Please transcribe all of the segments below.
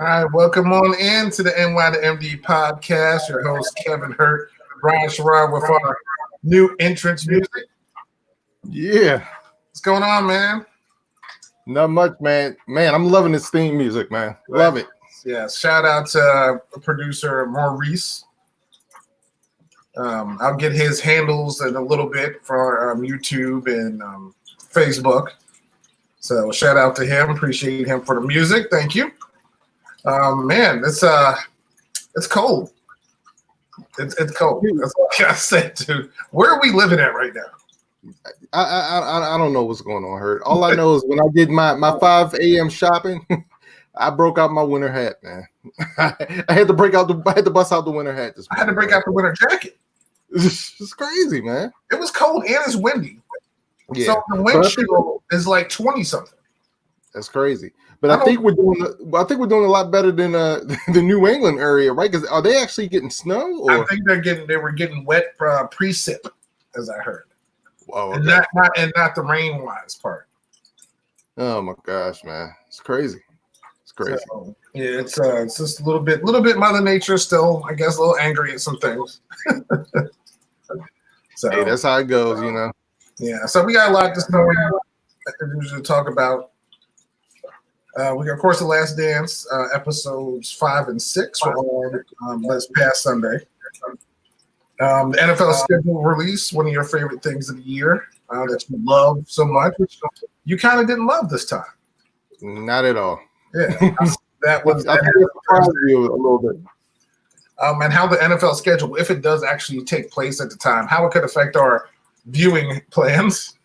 All right, welcome on in to the NY to MD podcast. Your host, Kevin Hurt, Brian Sherrod with our new entrance music. Yeah. What's going on, man? Not much, man. Man, I'm loving this theme music, man. Love it. Yeah, shout out to producer Maurice. I'll get his handles in a little bit for YouTube and Facebook. So shout out to him. Appreciate him for the music. Thank you. Man, it's cold. It's cold. That's all I gotta say, dude. Where are we living at right now? I don't know what's going on, Hurt. All I know is when I did my 5 a.m. shopping, I broke out my winter hat, man. I had to bust out the winter hat this morning. I had to break out the winter jacket. It's crazy, man. It was cold and it's windy. Yeah. So the wind chill is like 20 something. That's crazy. But I think we're doing a lot better than the New England area, right? Because are they actually getting snow? Or? I think they were getting wet precip, as I heard. Oh, okay. And not the rain wise part. Oh my gosh, man, it's crazy. It's crazy. So, yeah, it's just a little bit Mother Nature still, I guess, a little angry at some things. So hey, that's how it goes, you know. Yeah, so we got a lot this morning to talk about. We got, of course, The Last Dance, episodes 5 and 6 were on this past Sunday. The NFL schedule release, one of your favorite things of the year that you love so much, which you kind of didn't love this time. Not at all. Yeah, that was. I think it surprised you a little bit. And how the NFL schedule, if it does actually take place at the time, how it could affect our viewing plans.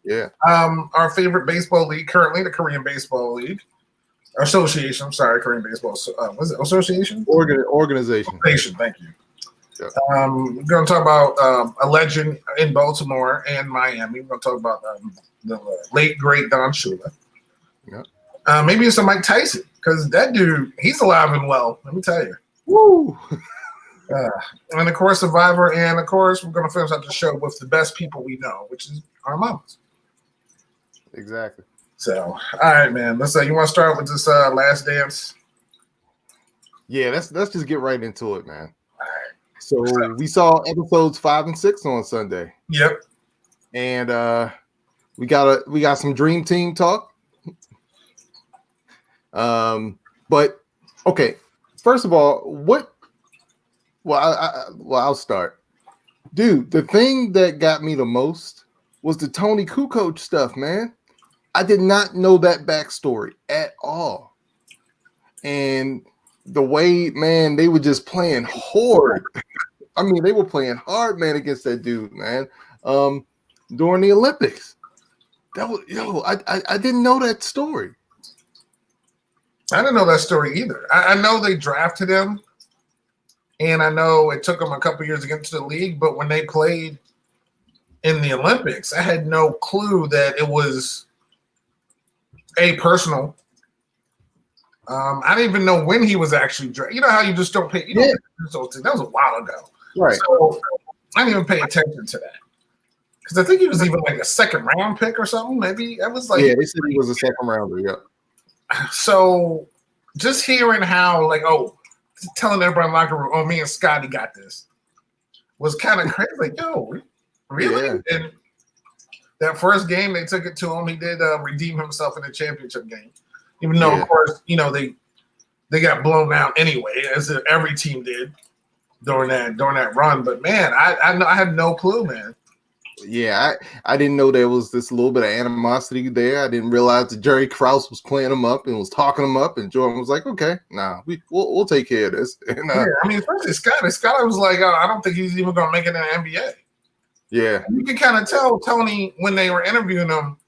Yeah. Our favorite baseball league currently, the Korean Baseball League. Association, sorry, Korean Baseball. Was it association? Organization. Thank you. Yeah. We're going to talk about a legend in Baltimore and Miami. We're going to talk about the late, great Don Shula. Yeah. Maybe it's a Mike Tyson, because that dude, he's alive and well, let me tell you. Woo! And, of course, Survivor. And, of course, we're going to finish up the show with the best people we know, which is our mamas. Exactly. So, all right, man. Let's you want to start with this Last Dance? Yeah, let's just get right into it, man. All right. So we saw episodes 5 and 6 on Sunday. Yep. And we got some Dream Team talk. But okay, first of all, I'll start. Dude, the thing that got me the most was the Tony Kukoc stuff, man. I did not know that backstory at all. And the way, man, they were just playing hard. I mean, they were playing hard, man, against that dude, man. During the Olympics. That was I didn't know that story. I didn't know that story either. I know they drafted him, and I know it took them a couple years to get into the league, but when they played in the Olympics, I had no clue that it was personal. I didn't even know when he was actually drafted. You know how you just don't pay. You don't pay, that was a while ago, right? So I didn't even pay attention to that because I think he was even like a second round pick or something. Maybe I was like, yeah, they said he was a second rounder. Yeah. So just hearing how telling everybody in the locker room, oh, me and Scotty got this, was kind of crazy. Like, yo, Really? Yeah. And that first game, they took it to him. He did redeem himself in the championship game, even though, Yeah. of course, they got blown out anyway, as every team did during that run. But man, I had no clue, man. Yeah, I didn't know there was this little bit of animosity there. I didn't realize that Jerry Krause was playing him up and was talking him up, and Jordan was like, "Okay, nah, we'll take care of this." And, Yeah, I mean, especially Scott. Scott was like, I don't think he's even going to make it in the NBA. yeah, You can kind of tell Tony when they were interviewing him,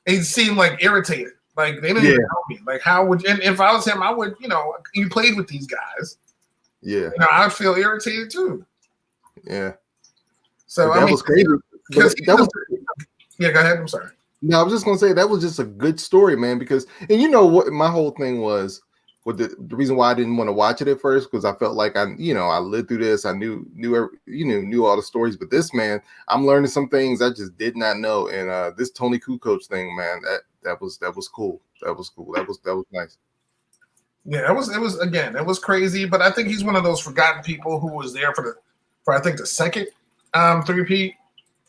he seemed like irritated. Like they didn't even know me. Like how would and if I was him, I would, you played with these guys. yeah, I'd feel irritated too. yeah. So But that was crazy. But that was yeah. Go ahead. I'm sorry. No, I was just gonna say that was just a good story, man. Because and you know what, my whole thing was with the reason why I didn't want to watch it at first because I felt like I lived through this. I knew all the stories, but this man, I'm learning some things I just did not know. And this Tony Kukoc thing, man, that was cool. That was cool. That was nice. Yeah, it was crazy, but I think he's one of those forgotten people who was there for I think the second three-peat.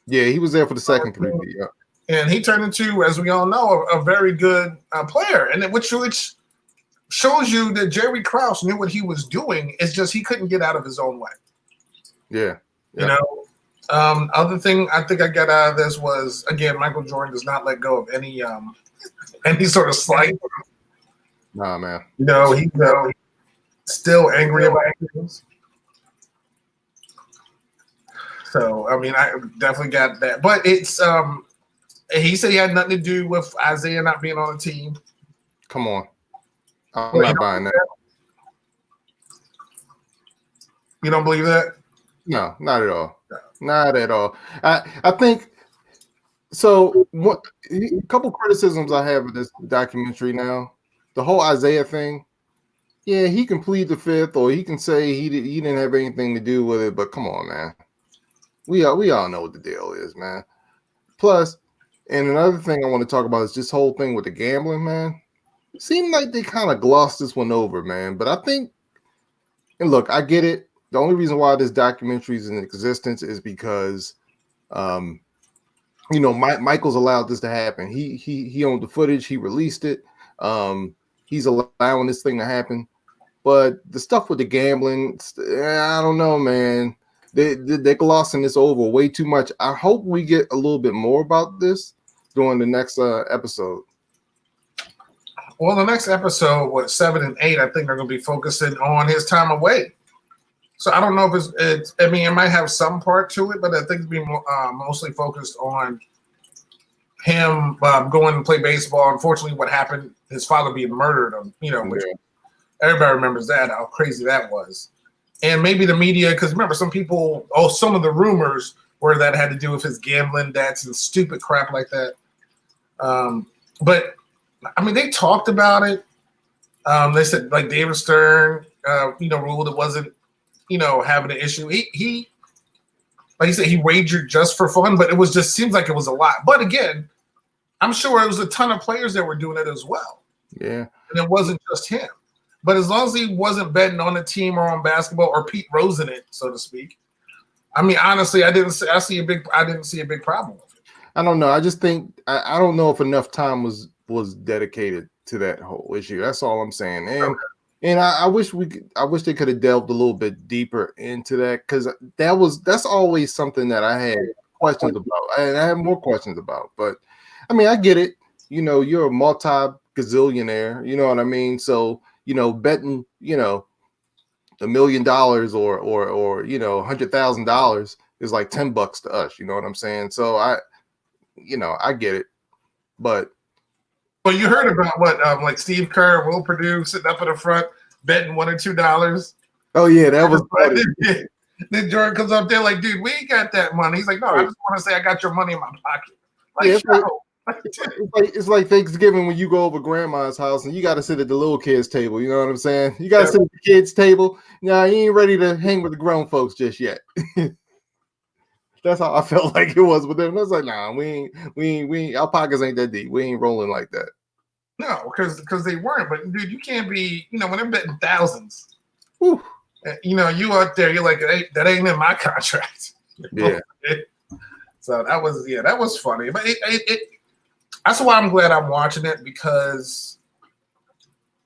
Yeah, he was there for the second three-peat. Yeah. And he turned into, as we all know, a very good player, and which shows you that Jerry Krause knew what he was doing. It's just he couldn't get out of his own way. Yeah. Other thing I think I got out of this was, again, Michael Jordan does not let go of any sort of slight. Nah, man. He's still angry about things. So, I mean, I definitely got that. But it's he said he had nothing to do with Isaiah not being on the team. Come on. I'm not buying that. You don't believe that? No, not at all. No. Not at all. I think so. A couple criticisms I have of this documentary now. The whole Isaiah thing. Yeah, he can plead the fifth, or he can say he didn't have anything to do with it. But come on, man. We all know what the deal is, man. Plus, and another thing I want to talk about is this whole thing with the gambling, man. Seemed like they kind of glossed this one over, man. But I think, and look, I get it. The only reason why this documentary is in existence is because, Michael's allowed this to happen. He owned the footage. He released it. He's allowing this thing to happen. But the stuff with the gambling, I don't know, man. They're glossing this over way too much. I hope we get a little bit more about this during the next episode. Well, the next episode, 7 and 8, I think they're going to be focusing on his time away. So I don't know if it's. I mean, it might have some part to it, but I think it's being mostly focused on him going to play baseball. Unfortunately, what happened, his father being murdered. Which everybody remembers that, how crazy that was. And maybe the media, because remember, some of the rumors were that had to do with his gambling debts and stupid crap like that. But I mean, they talked about it. They said like David Stern, ruled it wasn't, having an issue. He, like you said, he wagered just for fun, but seems like it was a lot. But again, I'm sure it was a ton of players that were doing it as well. Yeah, and it wasn't just him. But as long as he wasn't betting on the team or on basketball or Pete Rose in it, so to speak, I mean, honestly, I didn't see a big problem with it. I don't know. I just think I don't know if enough time was dedicated to that whole issue. That's all I'm saying. And I wish they could have delved a little bit deeper into that, because that's always something that I had questions about, and I have more questions about. But I mean, I get it. You're a multi-gazillionaire. You know what I mean? So betting, $1 million or $100,000 is like $10 to us. You know what I'm saying? So I get it, but. Well, you heard about what like Steve Kerr, Will Perdue sitting up in the front betting $1 or $2. Oh yeah, that was funny. Then Jordan comes up there like, dude, we ain't got that money. He's like, no, I just want to say I got your money in my pocket. It's like Thanksgiving when you go over grandma's house and you got to sit at the little kids' table. You know what I'm saying? You got to sit at the kids' table. Now you ain't ready to hang with the grown folks just yet. That's how I felt like it was with them. I was like, nah, we ain't, our pockets ain't that deep. We ain't rolling like that. No, because they weren't. But dude, you can't be, when they're betting thousands. Whew. You out there, you're like, hey, that ain't in my contract. Yeah. So that was funny. But that's why I'm glad I'm watching it, because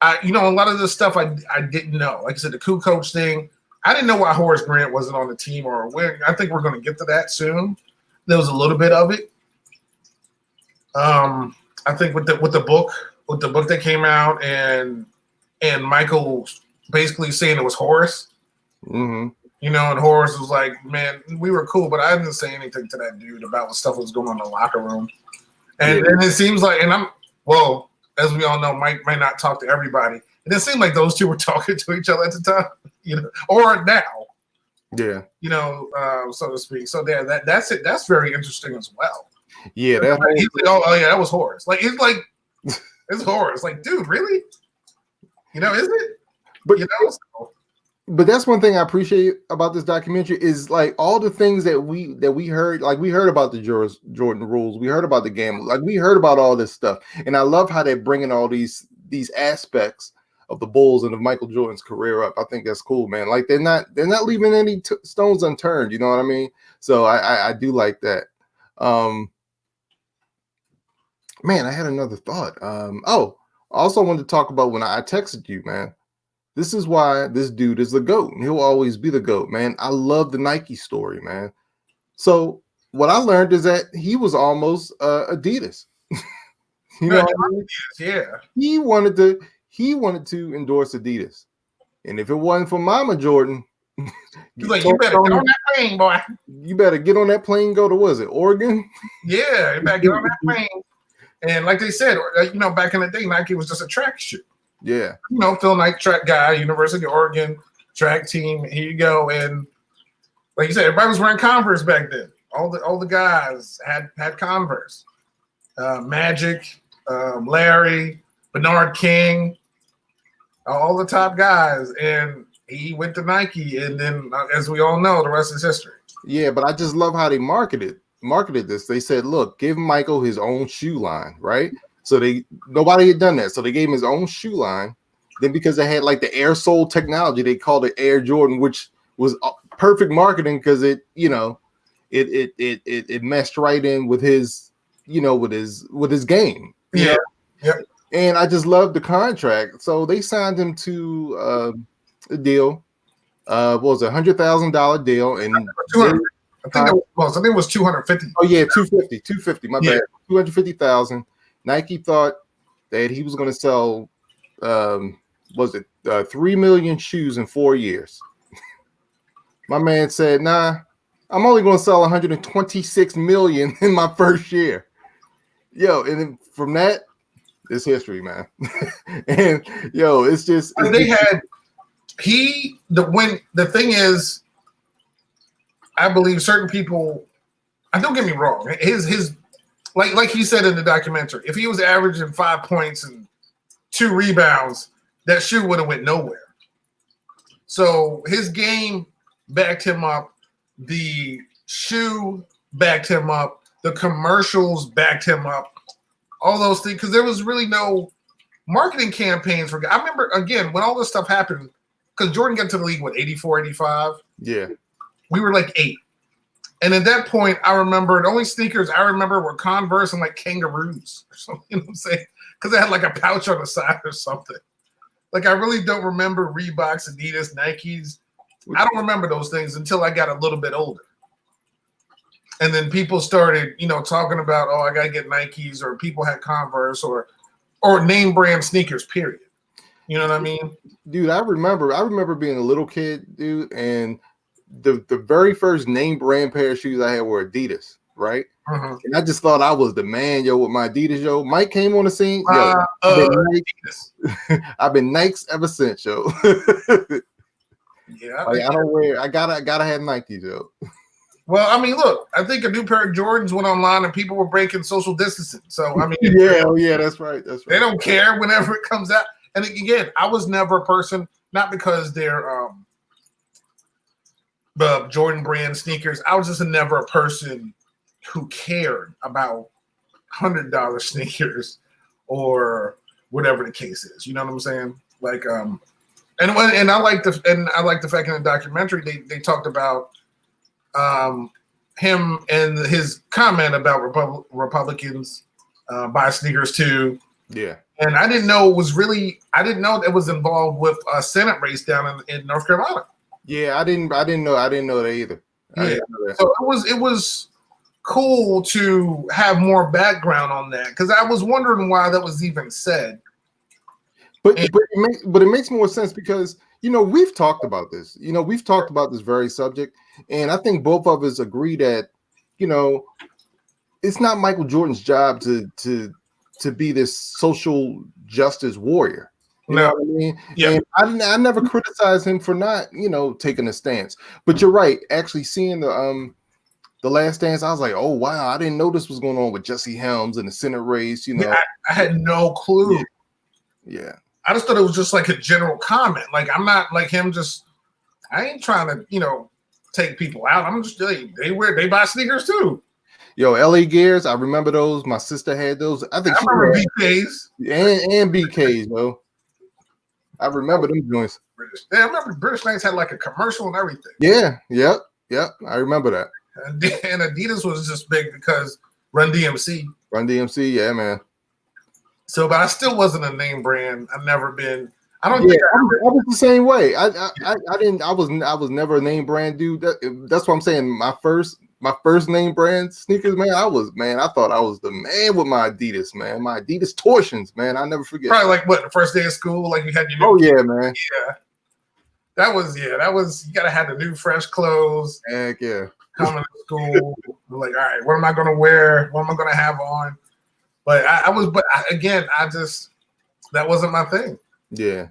a lot of this stuff I didn't know. Like I said, the Kukoc thing, I didn't know why Horace Grant wasn't on the team, or where. I think we're going to get to that soon. There was a little bit of it. I think with the book that came out, and Michael basically saying it was Horace. Mm-hmm. And Horace was like, "Man, we were cool, but I didn't say anything to that dude about what stuff was going on in the locker room." And it seems like, as we all know, Mike might not talk to everybody. And it seemed like those two were talking to each other at the time, or now. Yeah. So to speak. So that's it. That's very interesting as well. Yeah. He's like, oh yeah, that was Horace. Like, it's Horace. Like, dude, really? Is it? But So. But that's one thing I appreciate about this documentary is like all the things that we heard. Like, we heard about the Jordan rules, we heard about the gamble, like we heard about all this stuff, and I love how they're bringing all these aspects of the Bulls and of Michael Jordan's career up. I think that's cool, man. Like they're not leaving any stones unturned. You know what I mean? So I do like that. Man, I had another thought. I also wanted to talk about when I texted you, man. This is why this dude is the GOAT, and he'll always be the GOAT, man. I love the Nike story, man. So what I learned is that he was almost Adidas. What I mean? Yeah. He wanted to endorse Adidas, and if it wasn't for Mama Jordan, he's like, you better get on that plane, boy. You better get on that plane. Go to Oregon? Yeah, you better get on that plane. And like they said, back in the day, Nike was just a track shoe. Yeah. Phil Knight, track guy, University of Oregon track team. Here you go. And like you said, everybody was wearing Converse back then. All the guys had Converse. Magic, Larry, Bernard King, all the top guys. And he went to Nike. And then, as we all know, the rest is history. Yeah, but I just love how they marketed this. They said, look, give Michael his own shoe line, right? So nobody had done that. So they gave him his own shoe line. Then because they had like the Air Sole technology, they called it Air Jordan, which was perfect marketing because it meshed right in with his, with his game. Yeah. Yep. And I just loved the contract. So they signed him to a deal. What was it, $100,000 deal, and I think it was 250. Oh yeah, 250. My bad. 250,000. Nike thought that he was going to sell, 3 million shoes in 4 years. My man said, "Nah, I'm only going to sell 126 million in my first year." Yo, and then from that, it's history, man. And it's just the thing is, I believe certain people. Don't get me wrong. His like he said in the documentary, if he was averaging 5 points and 2 rebounds, that shoe would have went nowhere. So his game backed him up. The shoe backed him up. The commercials backed him up. All those things, because there was really no marketing campaigns for. I remember again when all this stuff happened, because Jordan got to the league 84, 85. Yeah, we were like 8. And at that point, I remember the only sneakers I remember were Converse and like kangaroos or something. You know what I'm saying? Because they had like a pouch on the side or something. Like I really don't remember Reeboks, Adidas, Nikes. I don't remember those things until I got a little bit older. And then people started, talking about, I gotta get Nikes, or people had Converse or name brand sneakers, period. You know what I mean? Dude, I remember being a little kid, dude, and the very first name brand pair of shoes I had were Adidas, right? Mm-hmm. And I just thought I was the man, with my Adidas, Mike came on the scene. I've been Nikes ever since, yo. Yeah, I gotta have Nikes, yo. Well, I mean, look, I think a new pair of Jordans went online and people were breaking social distancing. So I mean, yeah, that's right. They don't care whenever it comes out. And again, I was never a person, not because they're the Jordan brand sneakers. I was just never a person who cared about $100 sneakers or whatever the case is. You know what I'm saying? Like, and I like the fact in the documentary they talked about him and his comment about Republicans buy sneakers too. Yeah. And I didn't know it was involved with a Senate race down in North Carolina. Yeah, I didn't know that either. Yeah. So it was cool to have more background on that because I was wondering why that was even said. But it makes more sense because we've talked about this. We've talked about this very subject, and I think both of us agree that it's not Michael Jordan's job to be this social justice warrior. You know what I mean? Yeah. And I never criticized him for not, taking a stance. But you're right. Actually, seeing the Last Dance, I was like, oh wow, I didn't know this was going on with Jesse Helms and the Senate race. I had no clue. Yeah. I just thought it was just like a general comment. Like I'm not like him. I ain't trying to take people out. I'm just they buy sneakers too. Yo, LA Gears, I remember those. My sister had those. I remember BKs and BKs, bro. I remember them joints. Yeah, I remember British Knights had like a commercial and everything. Yeah, yep. I remember that. And Adidas was just big because Run DMC. Run DMC, yeah, man. So, but I still wasn't a name brand. I've never been. I I was the same way. I was never a name brand dude. That's what I'm saying. My first name brand sneakers, man. I thought I was the man with my Adidas, man. My Adidas torsions, man. I never forget. Probably like what, the first day of school, like you had your oh yeah, man. Yeah. That was you gotta have the new fresh clothes. Heck yeah. Coming to school. Like, all right, what am I gonna wear? What am I gonna have on? But that wasn't my thing. Yeah.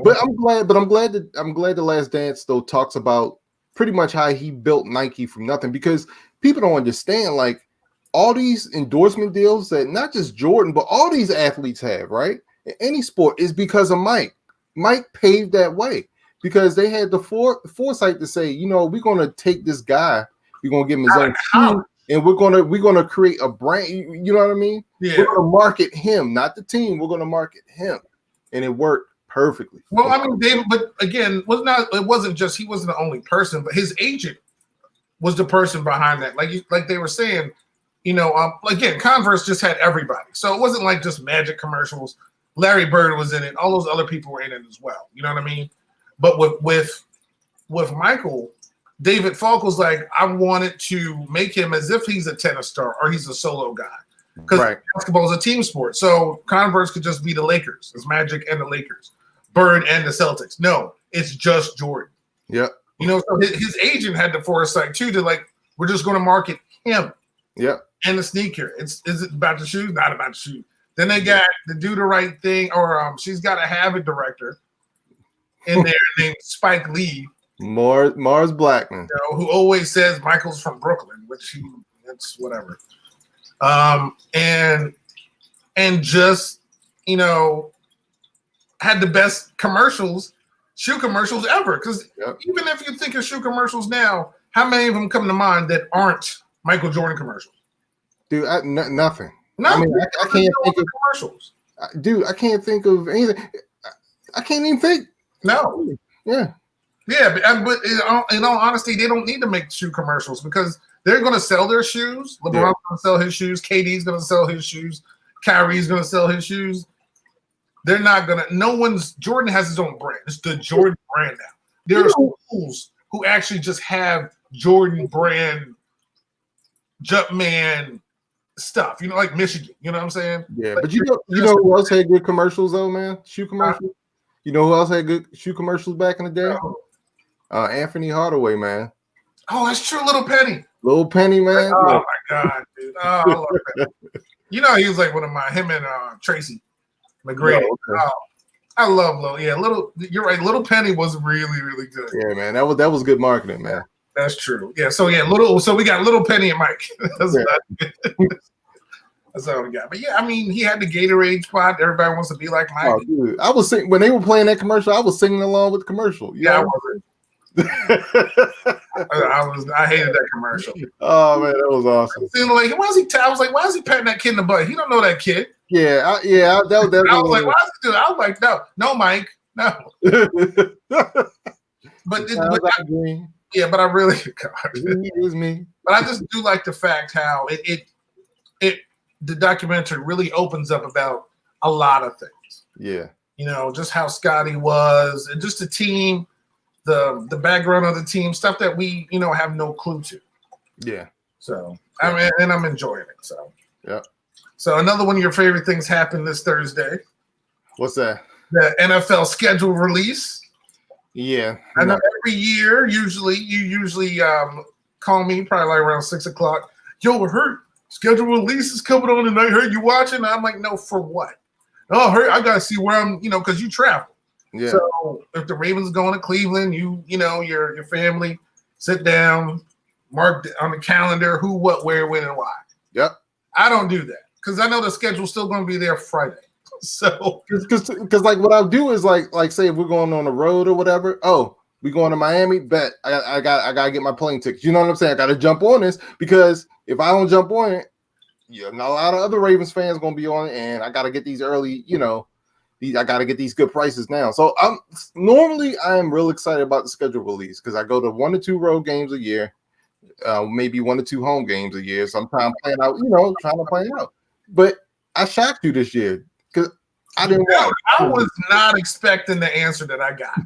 But I'm glad the Last Dance though talks about pretty much how he built Nike from nothing, because people don't understand like all these endorsement deals that not just Jordan, but all these athletes have, right? In any sport is because of Mike. Mike paved that way because they had the foresight to say, we're going to take this guy, we're going to give him his own team, and we're going to create a brand. You know what I mean? Yeah. We're going to market him, not the team. We're going to market him, and it worked perfectly. Well, I mean, David, but again, it wasn't just he wasn't the only person, but his agent was the person behind that. Like they were saying, again, Converse just had everybody, so it wasn't like just Magic commercials. Larry Bird was in it. All those other people were in it as well. You know what I mean? But with Michael, David Falk was like, I wanted to make him as if he's a tennis star or he's a solo guy. Because basketball is a team sport. So Converse could just be the Lakers. It's Magic and the Lakers. Bird and the Celtics. No, it's just Jordan. Yep. So his agent had the foresight too to we're just going to market him. Yep. And the sneaker. Is it about the shoes? Not about the shoes. Then they got the Do the Right Thing, or She's Got a Habit director in there named Spike Lee. Mars Blackman. Who always says Michael's from Brooklyn, which that's whatever. And just, had the best shoe commercials ever. Because even if you think of shoe commercials now, how many of them come to mind that aren't Michael Jordan commercials? Dude, nothing. No, I mean, I can't think of commercials. Dude, I can't think of anything. I can't even think. No. Yeah. Yeah, but in all honesty, they don't need to make shoe commercials because they're going to sell their shoes. LeBron's going to sell his shoes. KD's going to sell his shoes. Kyrie's going to sell his shoes. They're not going to. Jordan has his own brand. It's the Jordan brand now. There are schools who actually just have Jordan brand Jumpman stuff, like Michigan. You know what I'm saying? Yeah, but you know who else had good commercials though, man? Shoe commercials. You know who else had good shoe commercials back in the day? Anthony Hardaway, man. Oh, that's true. Little Penny. Little Penny, man. Oh my God, dude. Oh, I love Penny. He was like one of my him and Tracy McGrady. Oh, okay. I love Little. Yeah, You're right. Little Penny was really, really good. Yeah, man. That was good marketing, man. That's true. Yeah. So So we got Little Penny and Mike. That's all we got. But yeah, I mean, he had the Gatorade spot. Everybody wants to be like Mike. Oh, dude. I was singing when they were playing that commercial. I was singing along with the commercial. Yeah, I wasn't. I hated that commercial. Oh man, that was awesome. I was like, why is he patting that kid in the butt? He don't know that kid. Yeah, I was like, why is he doing that? I was like, no, Mike, no. But Yeah, but I really, God, It was me. but I just do like the fact how the documentary really opens up about a lot of things. Yeah. You know, just how Scotty was, and just the team, the background of the team, stuff that we have no clue to. Yeah. So I mean, and I'm enjoying it. So yeah. So another one of your favorite things happened this Thursday. What's that? The NFL schedule release. Yeah. I know every year, you usually call me probably like around 6:00. Yo, Hurt, schedule release is coming on tonight. Hurt, you watching? I'm like, no, for what? Oh, Hurt, I gotta see where I'm. Because you travel. Yeah. So if the Ravens going to Cleveland, your family sit down, mark on the calendar who, what, where, when, and why. Yep. I don't do that because I know the schedule's still going to be there Friday. So because like what I'll do is like say if we're going on the road or whatever. Oh, we going to Miami? Bet I gotta get my plane tickets. You know what I'm saying? I gotta jump on this because if I don't jump on it, a lot of other Ravens fans gonna be on it, and I gotta get these early. I gotta get these good prices now. So I am real excited about the schedule release because I go to 1 to 2 road games a year, maybe 1 to 2 home games a year. So I'm trying to plan out, trying to plan out. But I shocked you this year. Because I didn't watch. I was not expecting the answer that I got.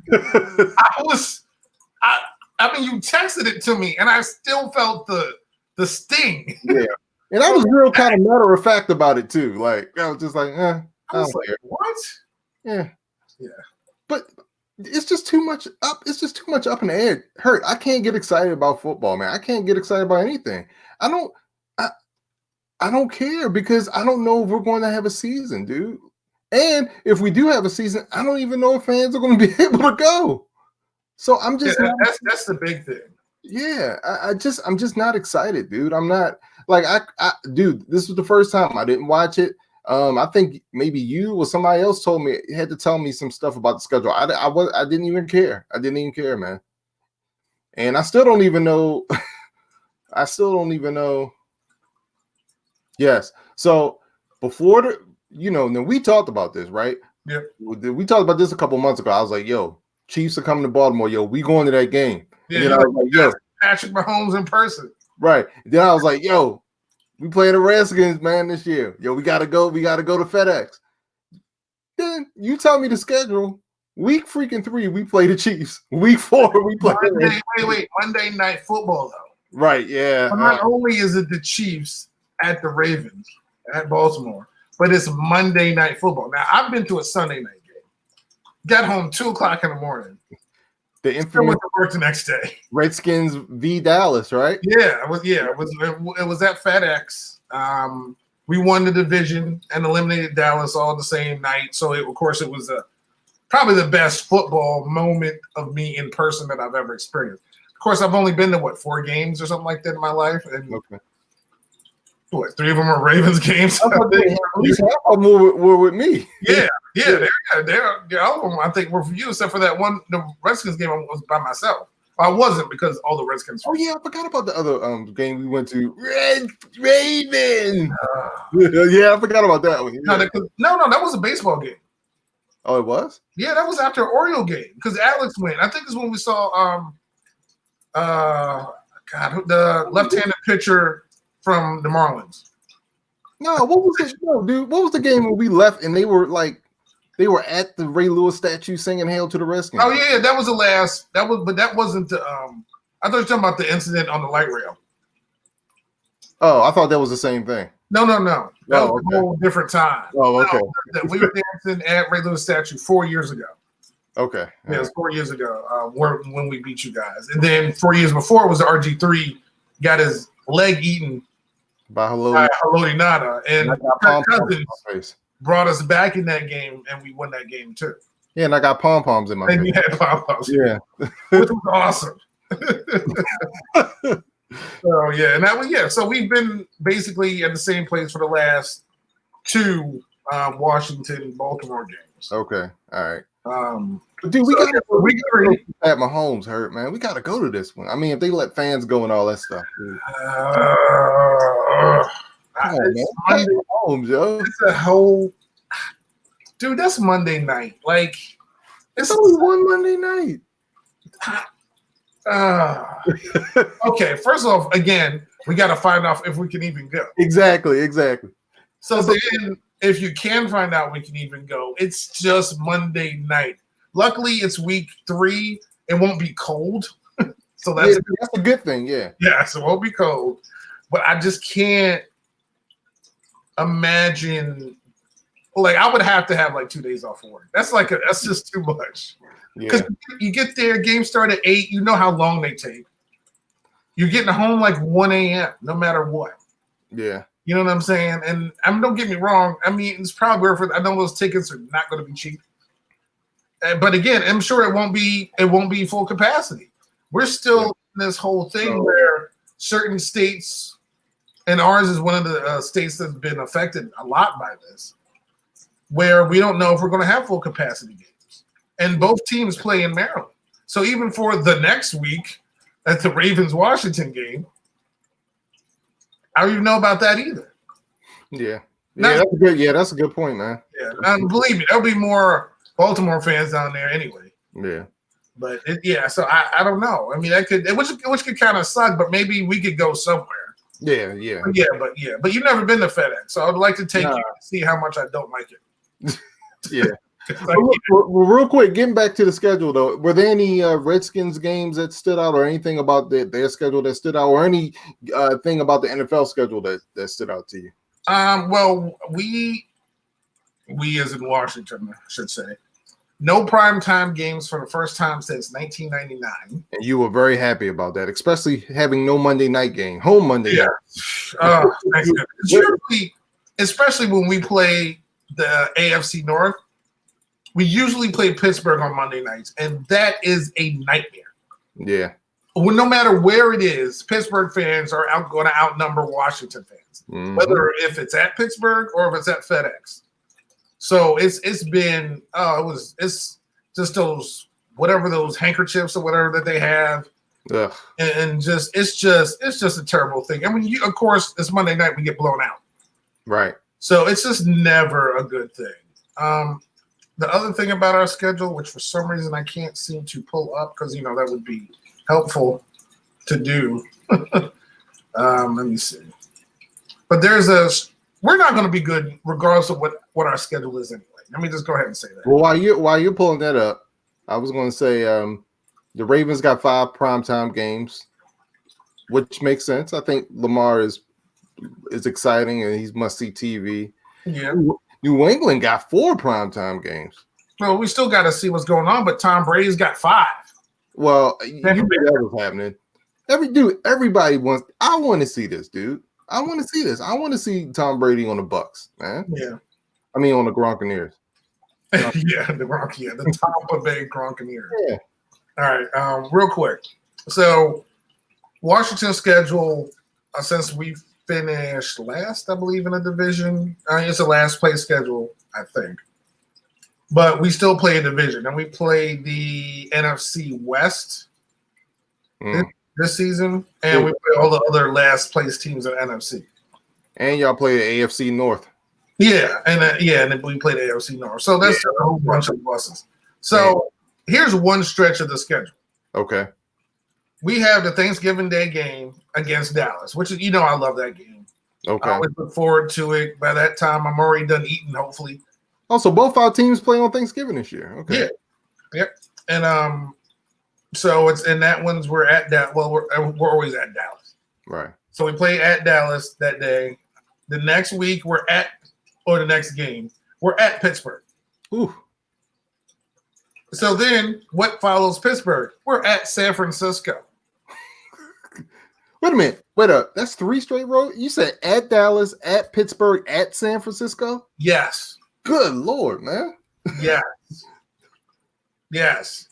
I mean, you texted it to me, and I still felt the sting. Yeah, and I was real kind of matter of fact about it too. Like I was just like, I was like, what? Yeah. But it's just too much up. It's just too much up in the air. Hurt. I can't get excited about football, man. I can't get excited about anything. I don't care because I don't know if we're going to have a season, dude. And if we do have a season, I don't even know if fans are going to be able to go. So I'm just that's the big thing. Yeah, I'm just not excited, dude. I'm not like dude. This was the first time I didn't watch it. I think maybe you or somebody else told me had to tell me some stuff about the schedule. I didn't even care. I didn't even care, man. And I still don't even know. Yes. So before then we talked about this, right? Yeah. We talked about this a couple months ago. I was like, yo, Chiefs are coming to Baltimore. Yo, we going to that game. Yeah, and then I was like, yo, Patrick Mahomes in person. Right. Then I was like, yo, we playing the Redskins, man, this year. Yo, we gotta go to FedEx. Then you tell me the schedule. Week freaking 3, we play the Chiefs. Week 4, we play. Wait. Monday Night Football, though. Right, yeah. But not only is it the Chiefs at the Ravens at Baltimore, but it's Monday Night Football. Now, I've been to a Sunday night game. Got home 2:00 in the morning. The infamous went to work the next day. Redskins v. Dallas, right? Yeah, it was at FedEx. We won the division and eliminated Dallas all the same night. So of course it was probably the best football moment of me in person that I've ever experienced. Of course, I've only been to 4 games or something like that in my life, and 3 of them are Ravens games. At least half of them were with me. Yeah. They're all of them, I think, were for you, except for that one. The Redskins game I was by myself. I wasn't because all the Redskins. Oh yeah, I forgot about the other game we went to. Raven. Yeah, I forgot about that one. Yeah. No, that was a baseball game. Oh, it was? Yeah, that was after Oriole game because Alex went. I think it's when we saw the left-handed pitcher from the Marlins. No, what was it? No, dude, what was the game when we left and they were at the Ray Lewis statue singing "Hail to the Redskins"? Oh yeah, that was the last. But that wasn't the. I thought you were talking about the incident on the light rail. Oh, I thought that was the same thing. No. That was a whole different time. Oh, okay. We were dancing at Ray Lewis statue 4 years ago. Okay. Yeah, it was 4 years ago when we beat you guys. And then 4 years before it was the RG3 got his leg eaten by Haloti Ngata. And Kirk Cousins brought us back in that game, and we won that game too. Yeah, and I got pom-poms in my face. And you had pom-poms. Yeah. Which was awesome. So, yeah. And that was, so we've been basically at the same place for the last 2 Washington-Baltimore games. Okay. All right. Dude, we got at Mahomes hurt, man. We got to go to this one. I mean, if they let fans go and all that stuff. Come on, man. Mahomes, yo. It's a whole dude. That's Monday night. Like it's only one Monday night. Okay, first off, again, we got to find out if we can even go. Exactly. So then, if you can find out we can even go, it's just Monday night. Luckily, it's week 3. It won't be cold. So that's a good thing. Yeah. So it won't be cold. But I just can't imagine. Like, I would have to have like 2 days off of work. That's just too much. Because you get there, games start at 8. You know how long they take. You're getting home like 1 a.m. no matter what. Yeah. You know what I'm saying? And don't get me wrong. I mean, it's probably worth it. I know those tickets are not going to be cheap. But again, I'm sure it won't be full capacity. We're still in this whole thing where certain states, and ours is one of the states that's been affected a lot by this, where we don't know if we're going to have full capacity games. And both teams play in Maryland. So even for the next week at the Ravens-Washington game, I don't even know about that either. Yeah. That's a good point, man. Yeah, believe me, there'll be more Baltimore fans down there anyway. Yeah. But so I don't know. I mean, that could which could kind of suck, but maybe we could go somewhere. Yeah. But you've never been to FedEx, so I'd like to take you to see how much I don't like it. Yeah. Well, real quick, getting back to the schedule though, were there any Redskins games that stood out, or anything about their schedule that stood out, or any thing about the NFL schedule that stood out to you? Well, we as in Washington, I should say, no primetime games for the first time since 1999. And you were very happy about that, especially having no Monday night game, home Monday night. Thanks. Usually, especially when we play the AFC North, we usually play Pittsburgh on Monday nights, and that is a nightmare. Yeah. Well, no matter where it is, Pittsburgh fans are going to outnumber Washington fans, whether if it's at Pittsburgh or if it's at FedEx. So it's just those handkerchiefs or whatever that they have, and it's just a terrible thing. I mean, of course, it's Monday night, we get blown out, right? So it's just never a good thing. The other thing about our schedule, which for some reason I can't seem to pull up because that would be helpful to do. Let me see. But we're not going to be good regardless of what our schedule is anyway. Let me just go ahead and say that. Well, while you're pulling that up, I was going to say the Ravens got 5 primetime games, which makes sense. I think Lamar is exciting and he's must-see TV. Yeah. New England got 4 primetime games. Well, we still got to see what's going on, but Tom Brady's got 5. Well, you knew that was happening. Everybody wants. I want to see this, dude. I want to see this. I want to see Tom Brady on the Bucks, man. Yeah. I mean, on the Gronkaneers. The Tampa Bay Gronkaneers. Yeah. All right, real quick. So, Washington's schedule, since we finished last, I believe, in the division. It's a last place schedule, I think. But we still play a division, and we play the NFC West this season, and we play all the other last place teams in NFC. And y'all play the AFC North. Yeah, and then we play the AFC North. So that's a whole bunch of losses. So here's one stretch of the schedule. Okay. We have the Thanksgiving Day game against Dallas, which is, I love that game. Okay. I always look forward to it. By that time, I'm already done eating, hopefully. Also, both our teams play on Thanksgiving this year. Okay. Yeah. Yep. And so it's in that one's we're at that. Well, we're always at Dallas. Right. So we play at Dallas that day. The next week the next game we're at Pittsburgh. Ooh. So then what follows Pittsburgh? We're at San Francisco. Wait a minute. Wait up. That's 3 straight road. You said at Dallas, at Pittsburgh, at San Francisco? Yes. Good Lord, man. Yes. Yes.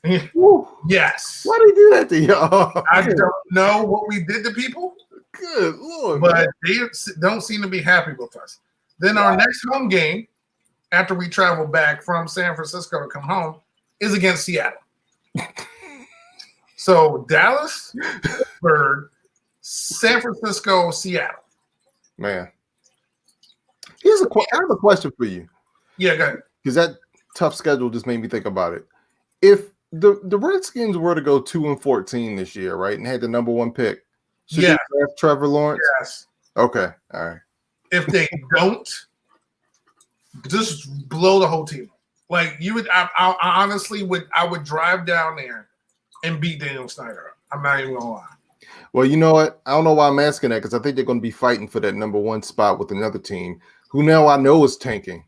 Yes. Why did he do that to y'all? I don't know what we did to people. Good Lord. But man. they don't seem to be happy with us. Then our next home game, after we travel back from San Francisco to come home, is against Seattle. So Dallas, Pittsburgh, San Francisco, Seattle. Man. I have a question for you. Yeah, go ahead. Because that tough schedule just made me think about it. If the Redskins were to go 2-14 this year, right? And had the number 1 pick. Should Yeah. they draft Trevor Lawrence? Yes. Okay. All right. If they don't, just blow the whole team. Like you would, I honestly would drive down there and beat Daniel Snyder. I'm not even gonna lie. Well, you know what? I don't know why I'm asking that, because I think they're going to be fighting for that number 1 spot with another team who now I know is tanking.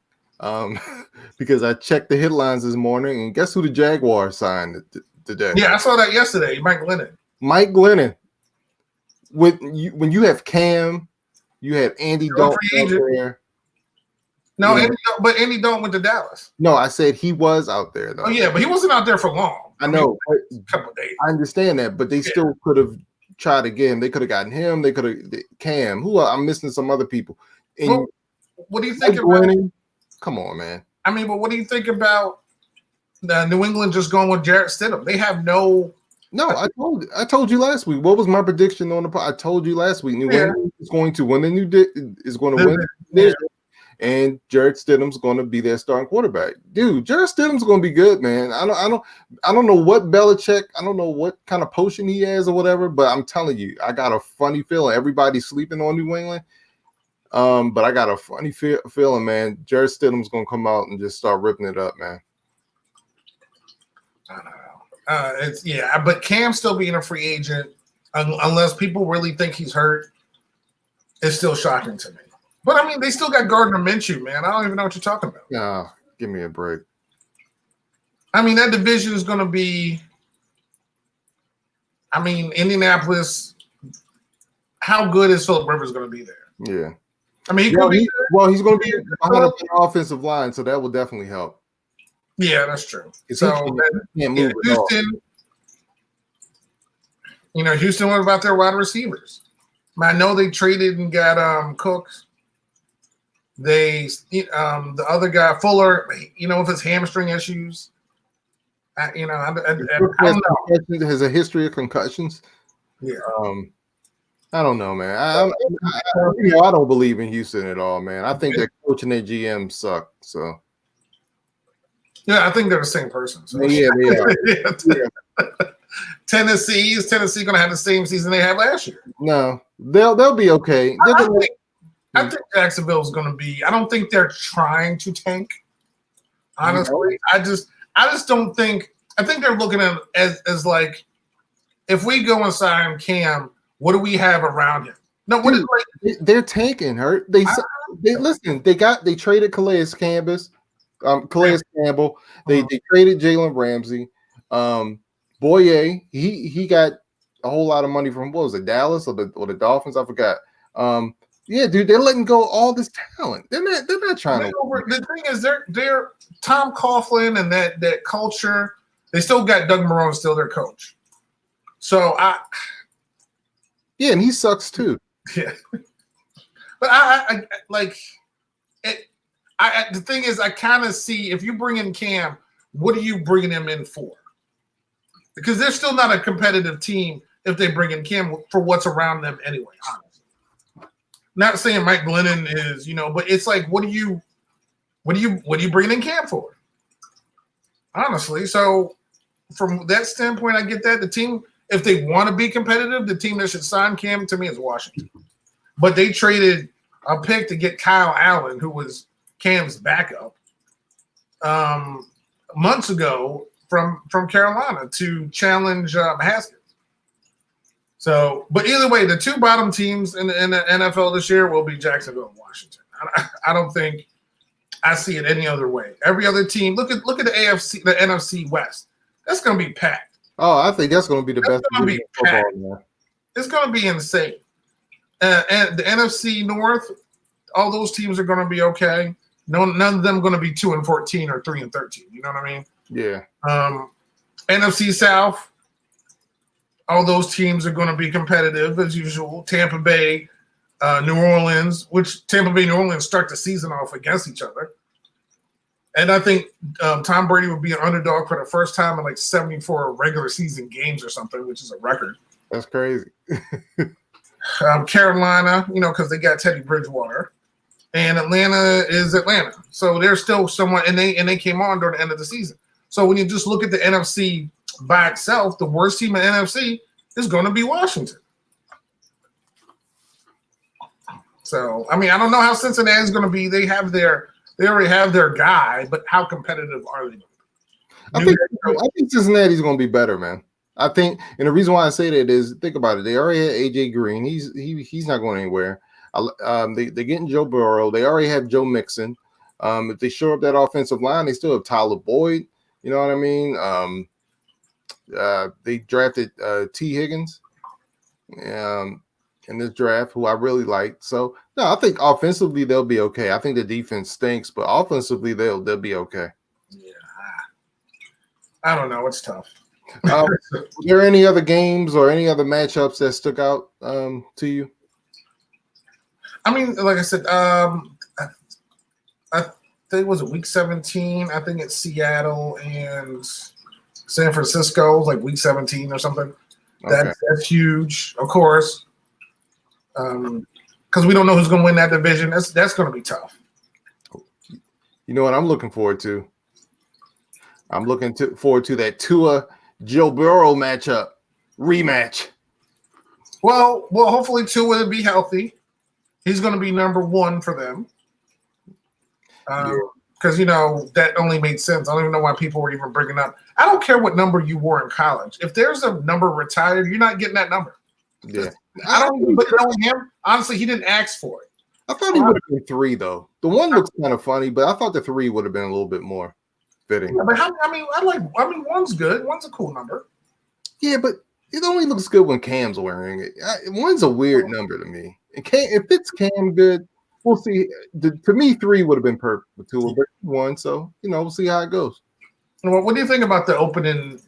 Because I checked the headlines this morning, and guess who the Jaguars signed today? Yeah, I saw that yesterday. Mike Glennon. Mike Glennon. When you have Cam, you have Andy Dalton out there. No, Yeah. but Andy Dalton went to Dallas. No, I said he was out there though. Oh yeah, but he wasn't out there for long. I know. A couple of days. I understand that, but they still could have tried again. They could have gotten him. They could have Cam. Who I'm missing some other people. And well, what do you think about? Glennon, come on, man. I mean, but what do you think about New England just going with Jarrett Stidham? They have no. No, I told you last week. What was my prediction on the? I told you last week. New England is going to win the new and Jarrett Stidham's going to be their starting quarterback. Dude, Jarrett Stidham's going to be good, man. I don't know what Belichick. I don't know what kind of potion he has or whatever. But I'm telling you, I got a funny feeling. Everybody's sleeping on New England. But I got a funny feeling, man. Jarrett Stidham's going to come out and just start ripping it up, man. I don't know. But Cam still being a free agent, unless people really think he's hurt, is still shocking to me. But I mean, they still got Gardner Minshew, man. I don't even know what you're talking about. No, give me a break. I mean, that division is going to be. I mean, Indianapolis. How good is Phillip Rivers going to be there? Yeah. I mean, he's going to be behind the offensive line, so that will definitely help. Yeah, that's true. So Houston, Houston, what about their wide receivers? I know they traded and got Cooks. They, the other guy Fuller, with his hamstring issues. I don't know. Has a history of concussions. Yeah. I don't know, man. I don't believe in Houston at all, man. I think their coach and their GM suck. So. Yeah, I think they're the same person. So. Yeah, they are. Tennessee going to have the same season they had last year. No, they'll be okay. I think Jacksonville's going to be. I don't think they're trying to tank. Honestly, I just don't think. I think they're looking at it as like, if we go and sign Cam, what do we have around him? No, what is they're tanking. Hurt. They listen. They traded Calais Campbell. They traded Jalen Ramsey. Boye, he got a whole lot of money from, what was it, Dallas or the Dolphins? I forgot. Yeah, dude, they're letting go all this talent. They're not trying to. The thing is, they're Tom Coughlin and that culture. They still got Doug Marrone still their coach. So yeah, and he sucks too. Yeah, but I like it. The thing is, I kind of see, if you bring in Cam, what are you bringing him in for? Because they're still not a competitive team if they bring in Cam for what's around them anyway. Honestly, not saying Mike Glennon is, but it's like, what are you bringing in Cam for? Honestly, so from that standpoint, I get that. The team, if they want to be competitive, the team that should sign Cam to me is Washington. But they traded a pick to get Kyle Allen, who was Cam's backup, months ago from Carolina to challenge Haskins. So, but either way, the two bottom teams in the NFL this year will be Jacksonville and Washington. I don't think I see it any other way. Every other team, look at the AFC, the NFC West. That's going to be packed. Oh, I think that's going to be the best football. Man. It's going to be insane. And the NFC North, all those teams are going to be okay. None of them going to be 2-14 or 3-13. You know what I mean? Yeah. NFC South, all those teams are going to be competitive as usual. Tampa Bay, New Orleans, which Tampa Bay, New Orleans start the season off against each other. And I think Tom Brady would be an underdog for the first time in like 74 regular season games or something, which is a record. That's crazy. Carolina, because they got Teddy Bridgewater. And Atlanta is Atlanta. So they're still somewhat, and they came on during the end of the season. So when you just look at the NFC by itself, the worst team in the NFC is going to be Washington. So, I mean, I don't know how Cincinnati is going to be. They already have their guy, but how competitive are they? I think Cincinnati's going to be better, man. I think, and the reason why I say that is, think about it. They already had AJ Green. He's not going anywhere. They're getting Joe Burrow. They already have Joe Mixon. If they shore up that offensive line, they still have Tyler Boyd. You know what I mean? They drafted T. Higgins in this draft, who I really liked. So no, I think offensively they'll be okay. I think the defense stinks, but offensively they'll be okay. Yeah, I don't know. It's tough. Were there any other games or any other matchups that stuck out to you? I mean, like I said, I think it was week 17. I think it's Seattle and San Francisco, like week 17 or something. Okay. That's huge, of course. Because we don't know who's going to win that division. That's going to be tough. You know what I'm looking forward to? I'm looking forward to that Tua Joe Burrow rematch. Well, hopefully Tua will be healthy. He's going to be number one for them. Because, that only made sense. I don't even know why people were even bringing up. I don't care what number you wore in college. If there's a number retired, you're not getting that number. Yeah. I don't even know him. Honestly, he didn't ask for it. I thought he would have been 3, though. The 1 looks kind of funny, but I thought the 3 would have been a little bit more fitting. Yeah, but I mean, 1's good. 1's a cool number. Yeah, but it only looks good when Cam's wearing it. 1's a weird number to me. If it's Cam good, we'll see. To me, 3 would have been perfect for 2, but 1. So we'll see how it goes. Well, what do you think about the opening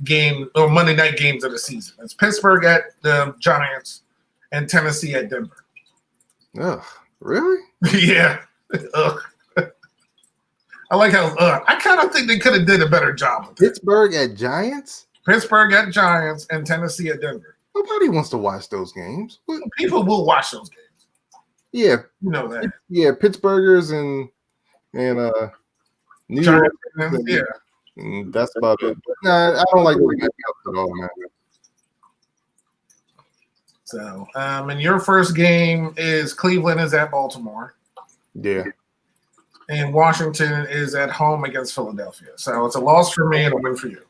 game or Monday night games of the season? It's Pittsburgh at the Giants and Tennessee at Denver. Ugh, really? Yeah. Ugh. I like how I kind of think they could have did a better job with Pittsburgh at Giants? Pittsburgh at Giants and Tennessee at Denver. Nobody wants to watch those games. People will watch those games. Yeah. You know that. Yeah, Pittsburghers and New York. Yeah. That's about it. Nah, I don't like the matchups at all, man. So, and your first game is Cleveland is at Baltimore. Yeah. And Washington is at home against Philadelphia. So it's a loss for me and a win for you.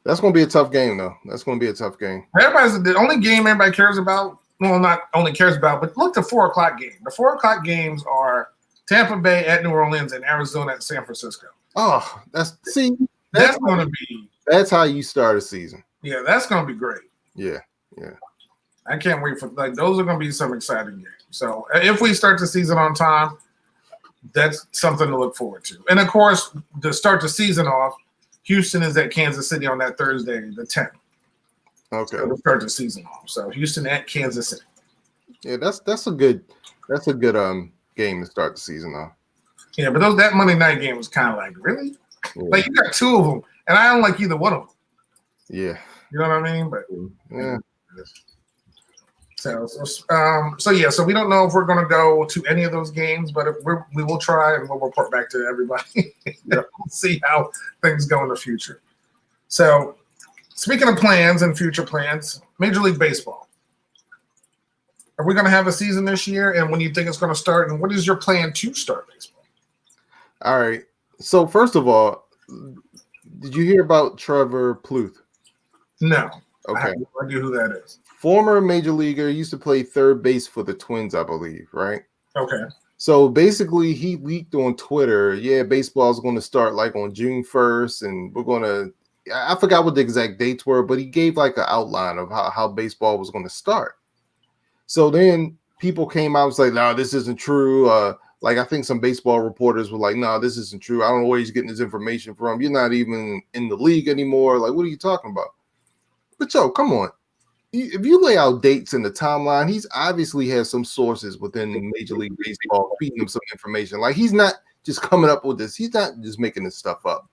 That's going to be a tough game, though. That's going to be a tough game. The only game everybody cares about. Well, not only cares about, but look, the 4:00 game. The 4:00 games are Tampa Bay at New Orleans and Arizona at San Francisco. Oh, that's going to be. That's how you start a season. Yeah, that's going to be great. Yeah. I can't wait for those are going to be some exciting games. So if we start the season on time, that's something to look forward to. And of course, to start the season off, Houston is at Kansas City on that Thursday, the 10th. Okay. So to start the season off. So Houston at Kansas City. Yeah, that's a good game to start the season off. Yeah, but that Monday night game was kind of like, really? Yeah. Like you got 2 of them, and I don't like either one of them. Yeah. You know what I mean? But yeah. So we don't know if we're going to go to any of those games, but we will try and we'll report back to everybody. We'll see how things go in the future. So, speaking of plans and future plans, Major League Baseball. Are we going to have a season this year? And when do you think it's going to start? And what is your plan to start baseball? All right. So first of all, did you hear about Trevor Plouffe? No. Okay. I have no idea who that is. Former major leaguer, used to play third base for the Twins, I believe, right? Okay. So basically, he leaked on Twitter, baseball is going to start like on June 1st, and we're going to – I forgot what the exact dates were, but he gave like an outline of how baseball was going to start. So then people came out and was like, no, this isn't true. I think some baseball reporters were like, no, this isn't true. I don't know where he's getting his information from. You're not even in the league anymore. Like, what are you talking about? But, come on. If you lay out dates in the timeline, he's obviously has some sources within Major League Baseball feeding him some information. Like, he's not just coming up with this. He's not just making this stuff up.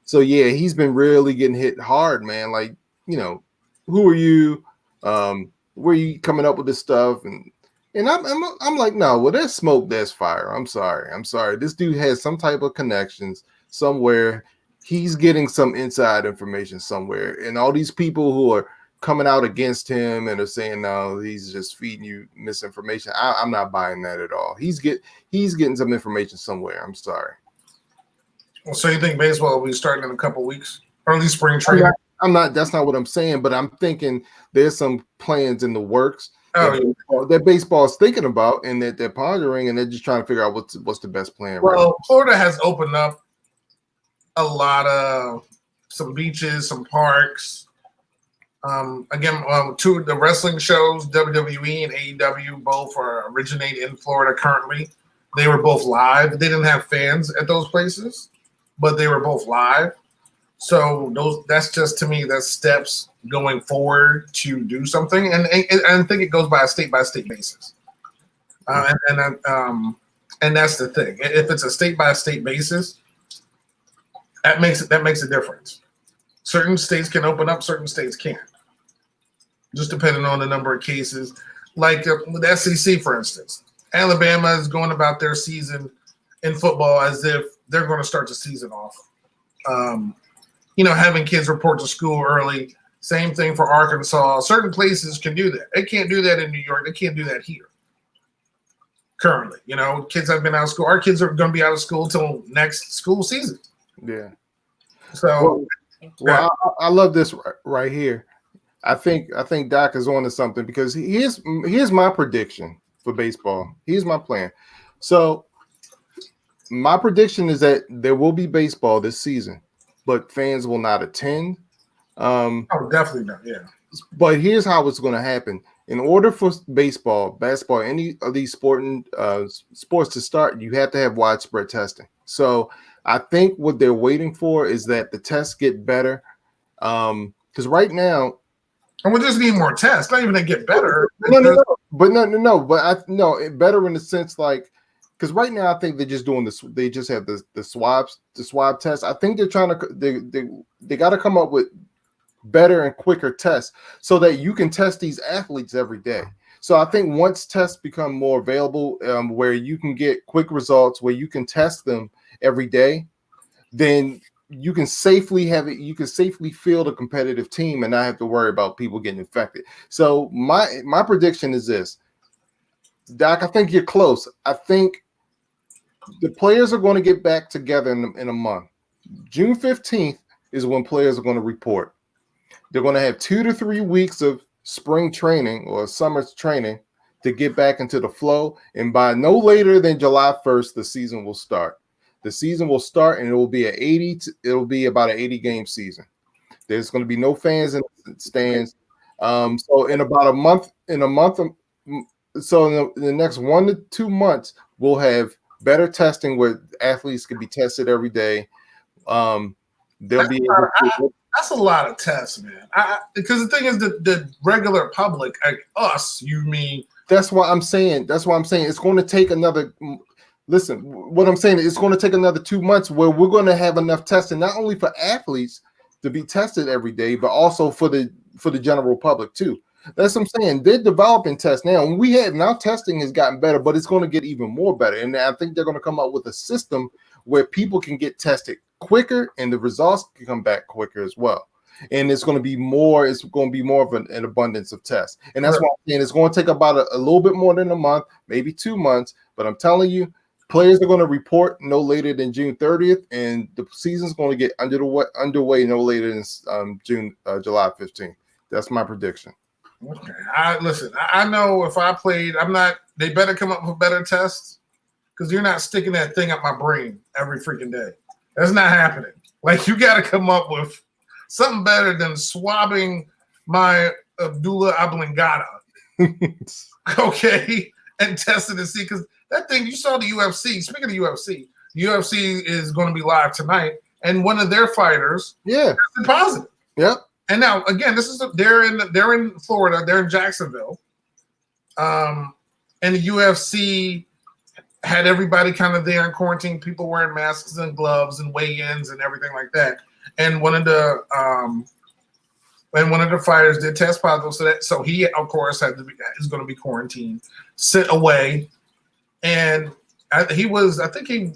So, he's been really getting hit hard, man. Like, who are you? Where are you coming up with this stuff? And And I'm like, no, well, there's smoke, there's fire. I'm sorry. This dude has some type of connections somewhere. He's getting some inside information somewhere, and all these people who are coming out against him and are saying no, he's just feeding you misinformation. I'm not buying that at all. He's getting some information somewhere. I'm sorry. Well, so you think baseball will be starting in a couple weeks, early spring training? I'm not. That's not what I'm saying. But I'm thinking there's some plans in the works that baseball is thinking about, and that they're pondering, and they're just trying to figure out what's the best plan. Well, Florida has opened up a lot of some beaches, some parks. Again, two of the wrestling shows, WWE and AEW, both originate in Florida currently. They were both live. They didn't have fans at those places, but they were both live. So that's just, to me, that's steps going forward to do something, and I think it goes by a state basis. And that's the thing. If it's a state by state basis, that makes a difference. Certain states can open up, certain states can't, just depending on the number of cases. Like with the SEC, for instance, Alabama is going about their season in football as if they're going to start the season off. Having kids report to school early. Same thing for Arkansas. Certain places can do that. They can't do that in New York. They can't do that here. Currently, kids have been out of school. Our kids are going to be out of school till next school season. Yeah. So, I love this right here. I think Doc is on to something, because here's my prediction for baseball. Here's my plan. So my prediction is that there will be baseball this season, but fans will not attend. Definitely not. Yeah. But here's how it's going to happen. In order for baseball, basketball, any of these sports to start, you have to have widespread testing. So I think what they're waiting for is that the tests get better. Because right now, and we just need more tests. Not even to get better. No. But better in the sense, like, because right now I think they're just doing this. They just have the swab test. I think they're trying to they got to come up with better and quicker tests so that you can test these athletes every day. So I think once tests become more available, where you can get quick results, where you can test them every day, then you can safely field a competitive team and not have to worry about people getting infected. So my prediction is this, Doc, I think you're close. I think the players are going to get back together in a month. June 15th is when players are going to report. They're going to have 2 to 3 weeks of spring training or summer training to get back into the flow. And by no later than July 1st, the season will start. The season will start, and it will be about an 80 game season. There's going to be no fans in the stands. So in about a month, in the next 1 to 2 months, we'll have better testing where athletes can be tested every day. That's a lot of tests, man. Because the thing is, the regular public, like us, you mean? That's why I'm saying. It's going to take another. Listen, what I'm saying is it's going to take another 2 months where we're going to have enough testing, not only for athletes to be tested every day, but also for the general public too. That's what I'm saying. They're developing tests now, and now testing has gotten better, but it's going to get even more better. And I think they're going to come up with a system where people can get tested quicker and the results can come back quicker as well. And it's going to be more of an abundance of tests. And that's why I'm saying it's going to take about a little bit more than a month, maybe 2 months. But I'm telling you, players are going to report no later than June 30th, and the season's going to get underway no later than July 15th. That's my prediction. Okay. I know if I played, they better come up with better tests, because you're not sticking that thing up my brain every freaking day. That's not happening. Like, you got to come up with something better than swabbing my Abdullah oblongata, okay, and testing to see, because that thing, you saw the UFC. Speaking of the UFC is going to be live tonight, and one of their fighters, tested positive. Yep. And now, again, they're in Florida, they're in Jacksonville, and the UFC had everybody kind of there in quarantine, people wearing masks and gloves and weigh-ins and everything like that. And one of the and one of the fighters did test positive. So he, of course, is going to be quarantined, sent away, and I think he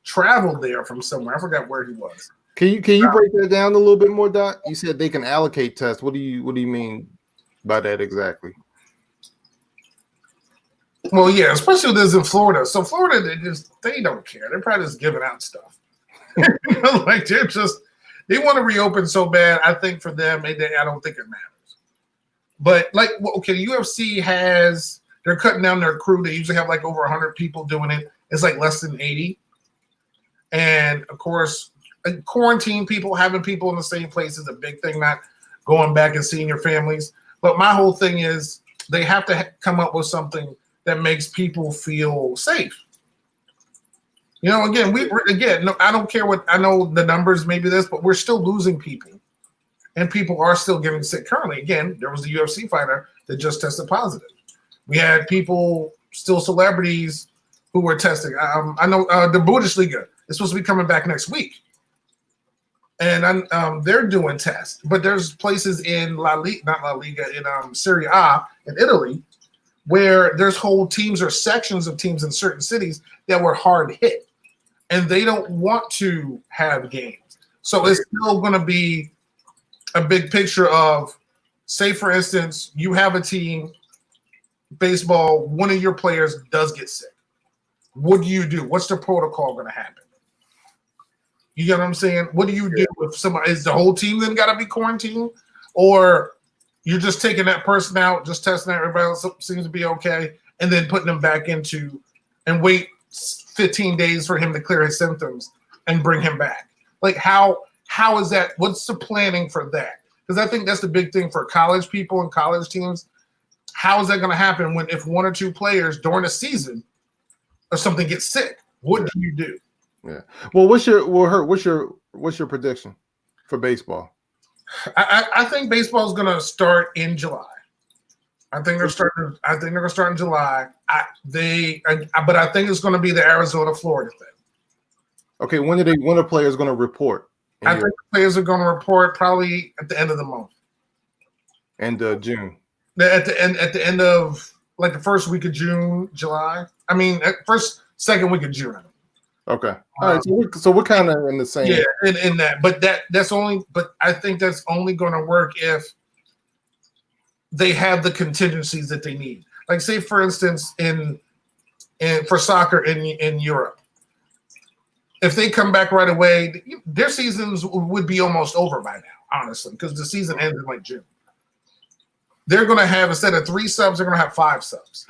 traveled there from somewhere. I forgot where he was. Can you break that down a little bit more, Doc? You said they can allocate tests. What do you mean by that exactly? Well, yeah, especially this in Florida. So Florida, they don't care. They're probably just giving out stuff. Like they want to reopen so bad. I think for them, I don't think it matters. But like, okay, UFC they're cutting down their crew. They usually have like over 100 people doing it. It's like less than 80. And of course, quarantine people, having people in the same place is a big thing, not going back and seeing your families. But my whole thing is they have to come up with something that makes people feel safe. You know, again, I don't care what, I know the numbers, maybe this, but we're still losing people. And people are still getting sick currently. Again, there was the UFC fighter that just tested positive. We had people, still celebrities, who were testing. I know the Bundesliga is supposed to be coming back next week. And they're doing tests. But there's places in in Serie A in Italy where there's whole teams or sections of teams in certain cities that were hard hit. And they don't want to have games. So it's still going to be a big picture of, say, for instance, you have a team, baseball, one of your players does get sick. What do you do? What's the protocol going to happen? You get what I'm saying? What do you do if somebody, is the whole team then got to be quarantined? Or you're just taking that person out, just testing everybody else seems to be okay, and then putting them back into and wait 15 days for him to clear his symptoms and bring him back? Like how is that? What's the planning for that? Because I think that's the big thing for college people and college teams. How is that going to happen if one or two players during a season or something gets sick? What do you do? Yeah. Well, what's your prediction for baseball? I think baseball is going to start in July. I think they're going to start in July. But I think it's going to be the Arizona Florida thing. Okay, when are players going to report? I think the players are going to report probably at the end of the month. End of June. At the end of like the first week of June, July. I mean, second week of June. Okay. All right. So we're kind of in the same. Yeah, in that. But that's only. But I think that's only going to work if they have the contingencies that they need. Like, say, for instance, for soccer in Europe, if they come back right away, their seasons would be almost over by now, honestly, because the season ends in like June. They're going to have, instead of 3 subs, they're going to have 5 subs.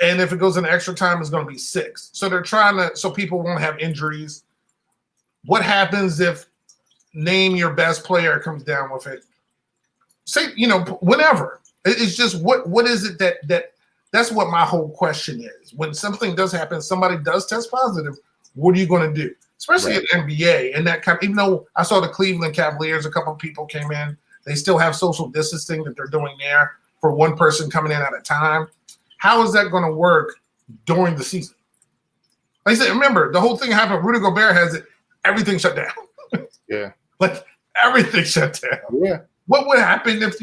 And if it goes into extra time, it's going to be 6. So they're trying so people won't have injuries. What happens if name your best player comes down with it? Say, whenever. It's just what is it that's what my whole question is. When something does happen, somebody does test positive, what are you going to do? Especially in NBA and that kind of, even though I saw the Cleveland Cavaliers, a couple of people came in, they still have social distancing that they're doing there for one person coming in at a time. How is that going to work during the season? Like I said, remember, the whole thing happened. Rudy Gobert has it. Everything shut down. Yeah. Like, everything shut down. Yeah. What would happen if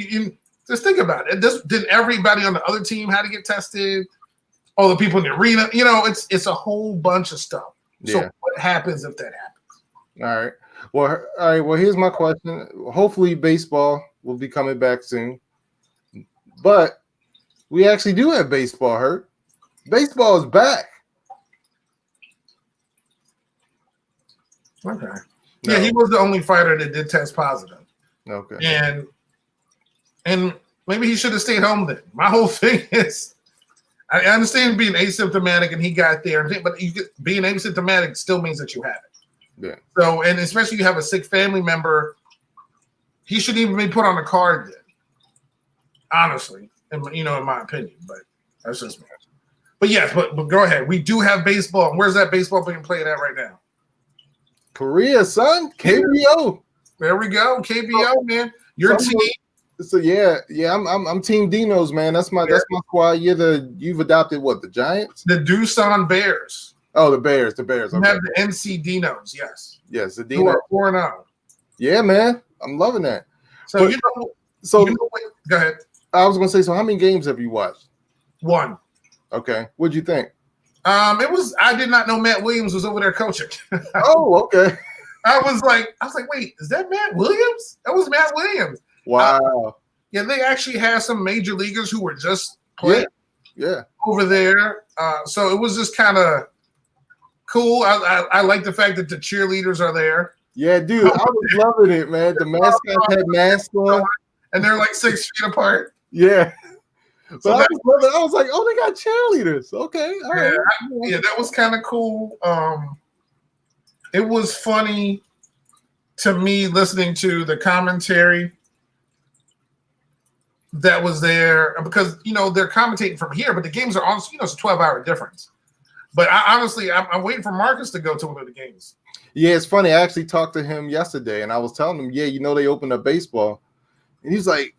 just think about it. Did everybody on the other team had to get tested? All the people in the arena? It's a whole bunch of stuff. So what happens if that happens? All right. Well, here's my question. Hopefully baseball will be coming back soon. But we actually do have baseball, Hurt. Baseball is back. Okay. No. Yeah, he was the only fighter that did test positive. Okay. And maybe he should have stayed home then. My whole thing is, I understand being asymptomatic and he got there, but being asymptomatic still means that you have it. Yeah. So, and especially you have a sick family member, he shouldn't even be put on the card then. Honestly, in my opinion, but that's just me. But yes, but go ahead. We do have baseball. And where's that baseball being played at right now? Korea, son. KBO. There we go. KBO, man. Your team. So yeah. I'm Team Dinos, man. That's my squad. You've adopted what? The Giants? The Doosan Bears. Oh, the Bears. Okay. You have the NC Dinos. Yes. Yes, the Dinos. 4-0. Yeah, man. I'm loving that. So But- you know, So what? Go ahead. I was gonna say, so how many games have you watched? One. Okay, what'd you think? It was. I did not know Matt Williams was over there coaching. Oh, okay. I was like, wait, is that Matt Williams? That was Matt Williams. Wow. Yeah, they actually had some major leaguers who were just playing Yeah. over there. So it was just kind of cool. I like the fact that the cheerleaders are there. Yeah, dude, I was loving it, man. The mascots had masks on. And they're like 6 feet apart. Yeah. But So I that- was loving it. I was like, oh, they got cheerleaders. Okay. All right. Yeah, that was kind of cool. It was funny to me listening to the commentary that was there because they're commentating from here, but the games are on. It's a 12-hour difference. But I'm waiting for Marcus to go to one of the games. Yeah, it's funny. I actually talked to him yesterday, and I was telling him, yeah, they opened up baseball, and he was like,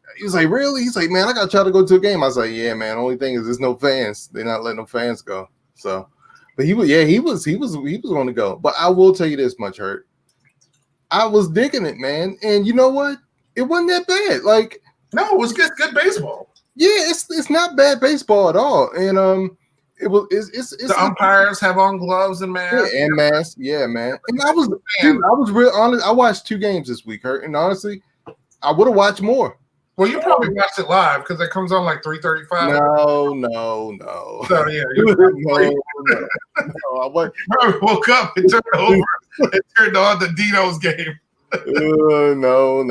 really? He's like, man, I got to try to go to a game. I was like, yeah, man. Only thing is, there's no fans. They're not letting no fans go. So, but he was going to go. But I will tell you this much, Hurt. I was digging it, man, and you know what? It wasn't that bad. Like, no, it was good baseball. Yeah, it's not bad baseball at all, and it's the umpires have on gloves and masks. Yeah, and masks. Yeah, man. And I was real honest. I watched 2 games this week, Hurt, and honestly, I would have watched more. Well, you probably watched it live because it comes on like 3:35. No. So yeah, no. I probably woke up and turned over and turned on the Dino's game. No.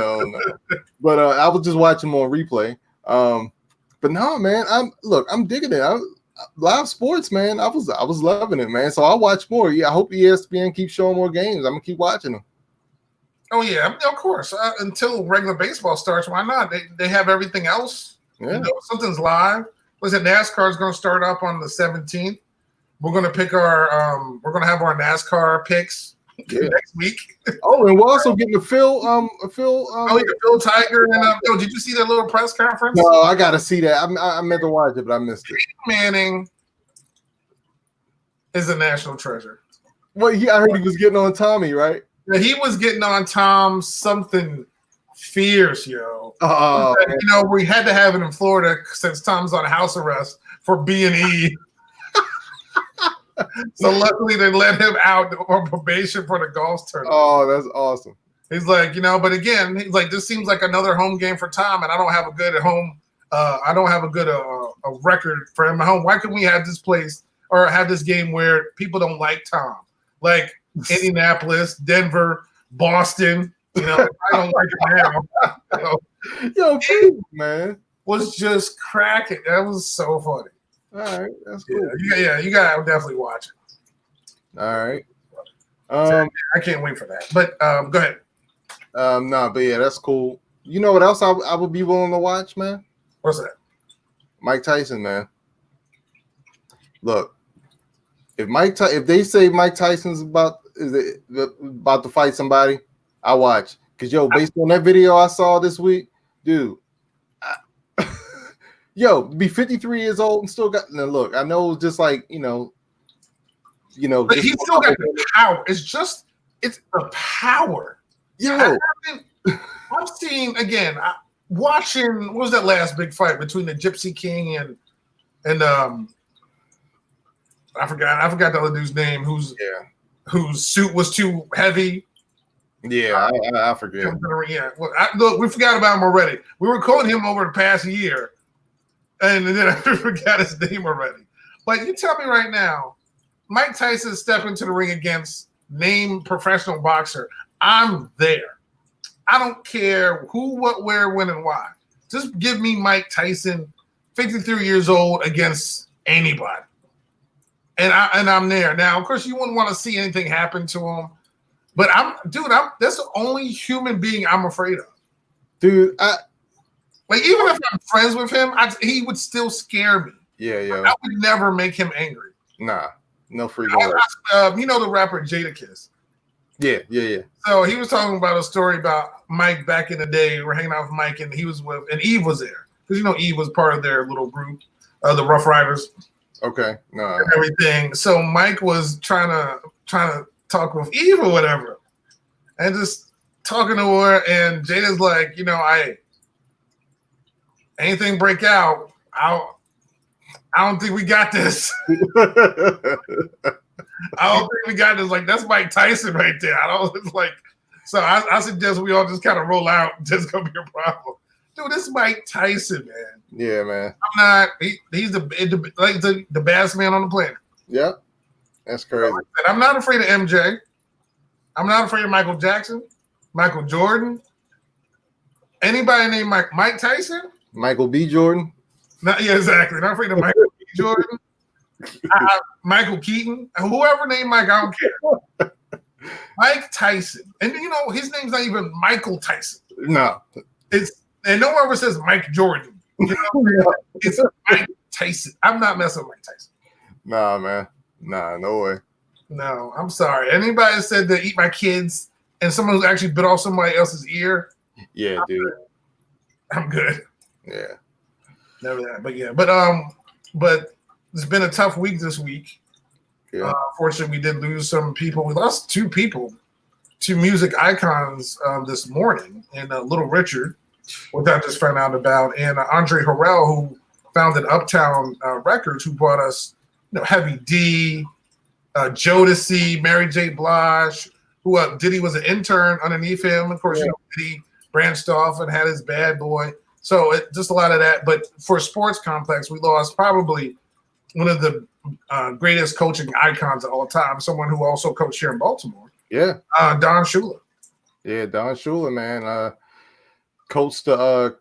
But I was just watching more replay. But no, man. I'm digging it. Live sports, man. I was loving it, man. So I'll watch more. Yeah, I hope ESPN keeps showing more games. I'm gonna keep watching them. Oh yeah, of course. Until regular baseball starts, why not? They have everything else. Yeah, something's live. Listen, NASCAR is going to start up on the 17th. We're going to pick we're going to have our NASCAR picks next week. Oh, and we're also getting Phil Phil Tiger and did you see that little press conference? No, I got to see that. I meant to watch it, but I missed it. Manning is a national treasure. Well, I heard he was getting on Tommy, right? Yeah, he was getting on Tom something fierce, yo. Oh, we had to have it in Florida since Tom's on house arrest for B&E. So luckily they let him out on probation for the golf tournament. Oh, that's awesome. He's like, but again, he's like, this seems like another home game for Tom, and I don't have a good home. I don't have a good a record for him at home. Why couldn't we have this place or have this game where people don't like Tom, like Indianapolis, Denver, Boston? I don't like it now. Yo, please, man, was just cracking. That was so funny. All right, that's cool. Yeah, you gotta definitely watch it. All right. I can't wait for that. But go ahead. But yeah, that's cool. You know what else I would be willing to watch, man? What's that? Mike Tyson, man. Look, if they say Mike Tyson's about to fight somebody, I watch. Cause based on that video I saw this week, dude, be 53 years old and still got. Now look, I know it's just like but he's still got the power. It's the power. Yo, I've seen again. Watching, what was that last big fight between the Gypsy King and I forgot the other dude's name whose suit was too heavy. Yeah, I forget. Yeah, well, look, we forgot about him already. We were calling him over the past year, and then I forgot his name already. But you tell me right now, Mike Tyson stepping into the ring against named professional boxer. I'm there. I don't care who, what, where, when, and why. Just give me Mike Tyson, 53 years old, against anybody. And I'm there. Now, of course, you wouldn't want to see anything happen to him. But that's the only human being I'm afraid of. Dude, even if I'm friends with him, he would still scare me. Yeah. I would never make him angry. Nah, no freaking way. You know the rapper Jadakiss? Yeah. So he was talking about a story about Mike back in the day. We're hanging out with Mike, and and Eve was there because Eve was part of their little group, the Rough Riders. Okay, no. And everything. So Mike was trying to talk with Eve or whatever, and just talking to her, and Jada's like, anything break out, I don't think we got this. I don't think we got this. Like, that's Mike Tyson right there. It's like, so I suggest we all just kind of roll out. Just gonna be a problem. Dude, this is Mike Tyson, man. Yeah, man. I'm not, he's the baddest man on the planet. Yeah, that's crazy. I'm not afraid of MJ. I'm not afraid of Michael Jackson, Michael Jordan. Anybody named Mike Tyson? Michael B. Jordan? Yeah, exactly. Not afraid of Michael B. Jordan. Michael Keaton. Whoever named Mike, I don't care. Mike Tyson. And his name's not even Michael Tyson. No. And no one ever says Mike Jordan. It's Mike Tyson. I'm not messing with Mike Tyson. Nah, man. Nah, no way. No, I'm sorry. Anybody that said to eat my kids and someone who's actually bit off somebody else's ear. Yeah, dude. I'm good. Yeah. Never that. But it's been a tough week this week. Yeah. Fortunately, we did lose some people. We lost 2 people, 2 music icons this morning, and Little Richard, which I just found out about, and Andre Harrell, who founded Uptown Records, who brought us Heavy D, Jodeci, Mary J. Blige, who Diddy was an intern underneath him. Of course, Diddy branched off and had his Bad Boy. So just a lot of that. But for Sports Complex, we lost probably one of the greatest coaching icons of all time, someone who also coached here in Baltimore. Yeah. Don Shula. Yeah, Don Shula, man. Coached the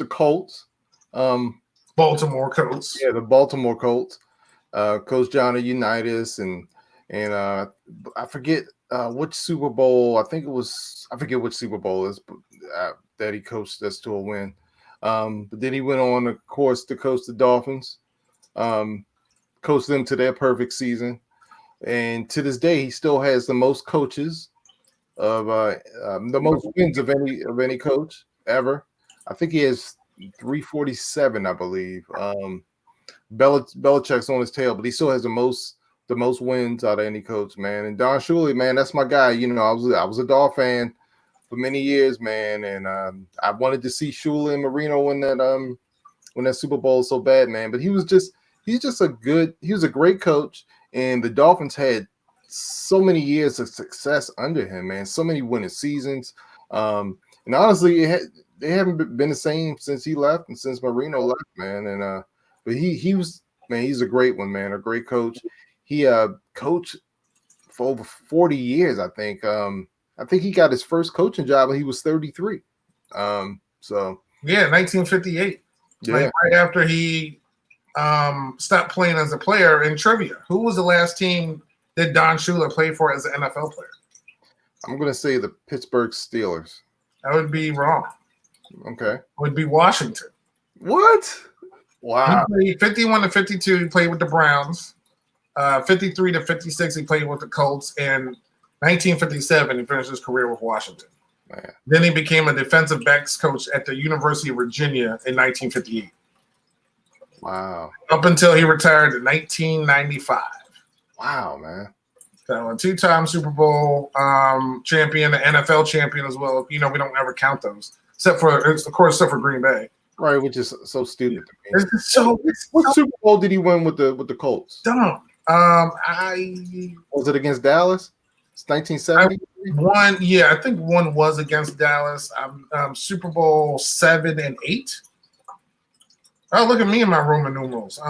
Colts. Baltimore Colts. Yeah, the Baltimore Colts. Coach Johnny Unitas and I forget which Super Bowl. I forget which Super Bowl is that he coached us to a win. But then he went on, of course, to coach the Dolphins. Coached them to their perfect season, and to this day, he still has the most coaches of the most wins of any coach ever. I think he has 347, I believe. Belichick's on his tail, but he still has the most wins out of any coach, man. And Don Shula, man, that's my guy. I was a Dog fan for many years, man, and I wanted to see Shula and Marino win that Super Bowl so bad, man. But he was a great coach, and the Dolphins had so many years of success under him, man. So many winning seasons, and honestly, they haven't been the same since he left and since Marino left, man. And but he was, man, he's a great one, man, a great coach. He coached for over 40 years, I think. I think he got his first coaching job when he was 33. So yeah, 1958. Yeah. Like right after he stopped playing as a player in trivia. Who was the last team that Don Shula played for as an NFL player? I'm gonna say the Pittsburgh Steelers. That would be wrong. Okay. It would be Washington. What? Wow. He played 51 to 52. He played with the Browns. 53 to 56. He played with the Colts. And 1957, he finished his career with Washington. Man. Then he became a defensive backs coach at the University of Virginia in 1958. Wow. Up until he retired in 1995. Wow, man. So a 2-time Super Bowl champion, an NFL champion as well. We don't ever count those, except for Green Bay. Right, which is so stupid to me. What Super Bowl did he win with the Colts? Dumb. Was it against Dallas? It's 1970. I think one was against Dallas. Super Bowl 7 and 8. Oh, look at me and my Roman numerals.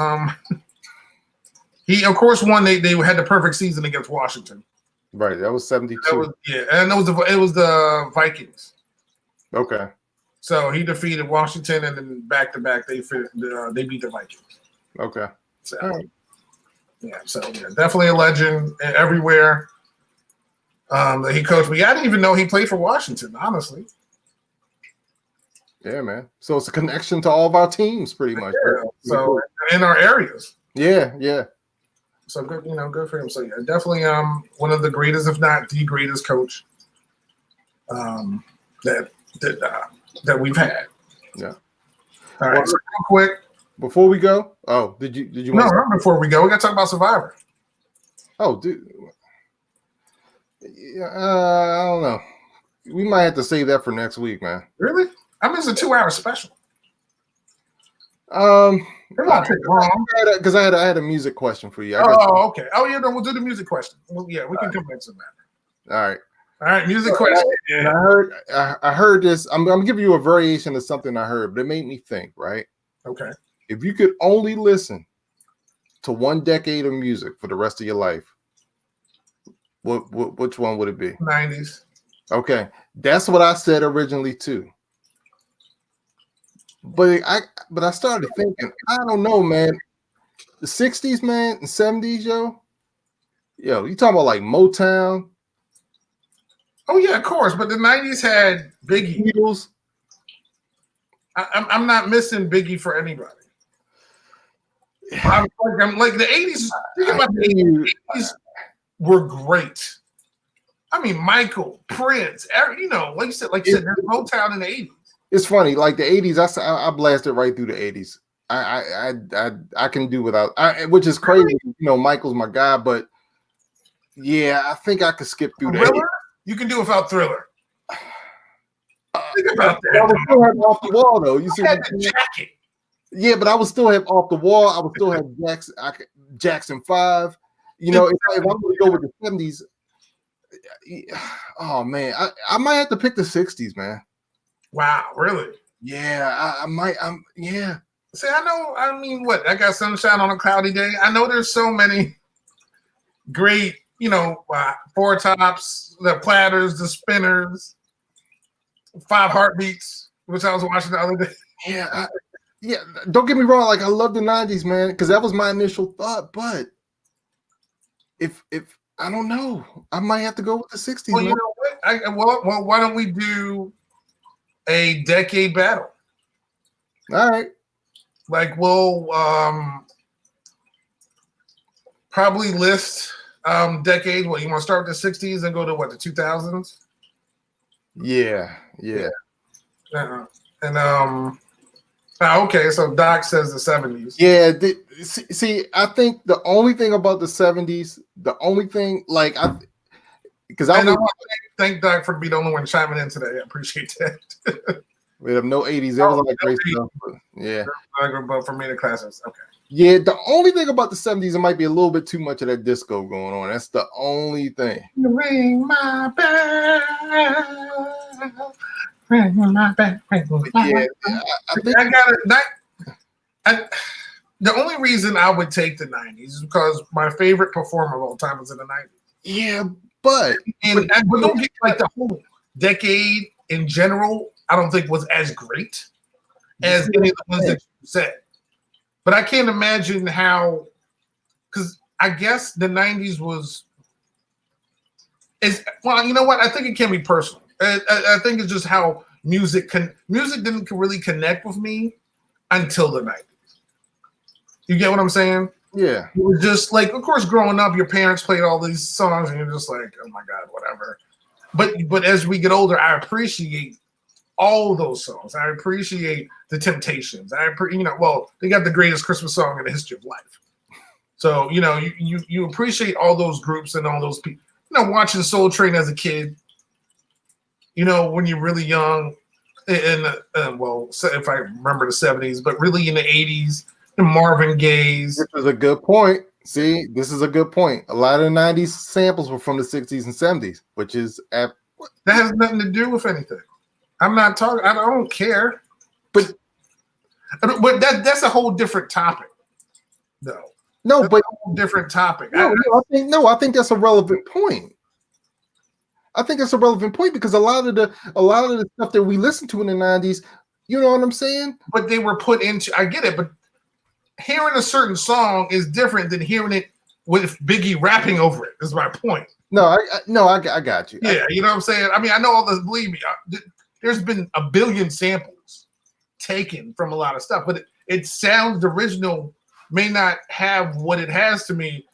He of course won. They had the perfect season against Washington. Right, that was 72. And it was the Vikings. Okay. So he defeated Washington, and then back to back they beat the Vikings. Okay. So, definitely a legend everywhere that he coached. But I didn't even know he played for Washington, honestly. Yeah, man. So it's a connection to all of our teams, pretty much. Yeah. So in our areas. Yeah, yeah. So good, good for him. So yeah, definitely one of the greatest, if not the greatest coach that we've had. Yeah. All right. Well, so real quick. Before we go, did you? No, before we go, we got to talk about Survivor. Oh, dude. Yeah, I don't know. we might have to save that for next week, man. Really? I mean, it's a 2-hour special. Um, It won't take long. Because I had a music question for you. Okay. Oh, yeah, no, we'll do the music question. Well, yeah, we can come back to that. All right. All right, music question. And I heard this. I'm gonna give you a variation of something I heard, but it made me think, right? Okay. If you could only listen to one decade of music for the rest of your life, which one would it be? 90s. Okay, that's what I said originally too. But I started thinking, I don't know, man. The 60s, man, and 70s, yo, you talking about like Motown? Oh yeah, of course. But the 90s had Biggie. Beatles. I'm not missing Biggie for anybody. I'm like the 80s. Think about the 80s were great. I mean, Michael, Prince, like you said, there's Motown in the 80s. It's funny, like the 80s, I blasted right through the 80s. I can do without, which is crazy. Michael's my guy, but yeah, I think I could skip through the 80s. You can do without Thriller. Think about that. I would still have Off the Wall, though. You see, I had the jacket. Yeah, but I would still have Off the Wall. I would still have Jackson 5. If I were to go with the 70s, oh man, I might have to pick the 60s, man. Wow, really? Yeah, I might. Yeah. See, I know. I mean, I got Sunshine on a Cloudy Day. I know there's so many great, Four Tops, the Platters, the Spinners, 5 Heartbeats, which I was watching the other day. Yeah, don't get me wrong. Like, I love the 90s, man, because that was my initial thought. But if I don't know, I might have to go with the 60s. Well, man. you know what? Well, why don't we do a decade battle? All right. Like, we'll probably list decades. What, you want to start with the 60s and go to the 2000s? Yeah. And okay, so Doc says the 70s. Yeah, see, I think the only thing about the 70s, because I want to thank Doc for being the only one chiming in today. I appreciate that. We have no 80s. There was like great stuff. Yeah. But for me, the classics. Okay. Yeah, the only thing about the 70s, it might be a little bit too much of that disco going on. That's the only thing. Ring my bell. Ring my bell. Yeah, I think I got it. The only reason I would take the 90s is because my favorite performer of all time was in the 90s. Yeah, but don't get the whole decade in general. I don't think was as great as any of the ones that you said. But I can't imagine how, because I guess the 90s you know what? I think it can be personal. I think it's just how music didn't really connect with me until the 90s. You get what I'm saying? Yeah. It was just like, of course, growing up, your parents played all these songs and you're just like, oh my God, whatever. But as we get older, I appreciate all those songs. I appreciate the Temptations. They got the greatest Christmas song in the history of life. So, you appreciate all those groups and all those people. Watching Soul Train as a kid, when you're really young, if I remember the 70s, but really in the 80s, the Marvin Gaye's. This is a good point. See, this is a good point. A lot of the 90s samples were from the 60s and 70s, which is that has nothing to do with anything. I'm not talking. I don't care. But that's a whole different topic. No, but a whole different topic. I think that's a relevant point. I think that's a relevant point because a lot of the stuff that we listened to in the 90s, you know what I'm saying? But they were put into. I get it, but hearing a certain song is different than hearing it with Biggie rapping over it. Is my point. No, I got you. Yeah, you know what I'm saying. I mean, I know all this. Believe me, there's been a billion samples taken from a lot of stuff, but it sounds original. May not have what it has to me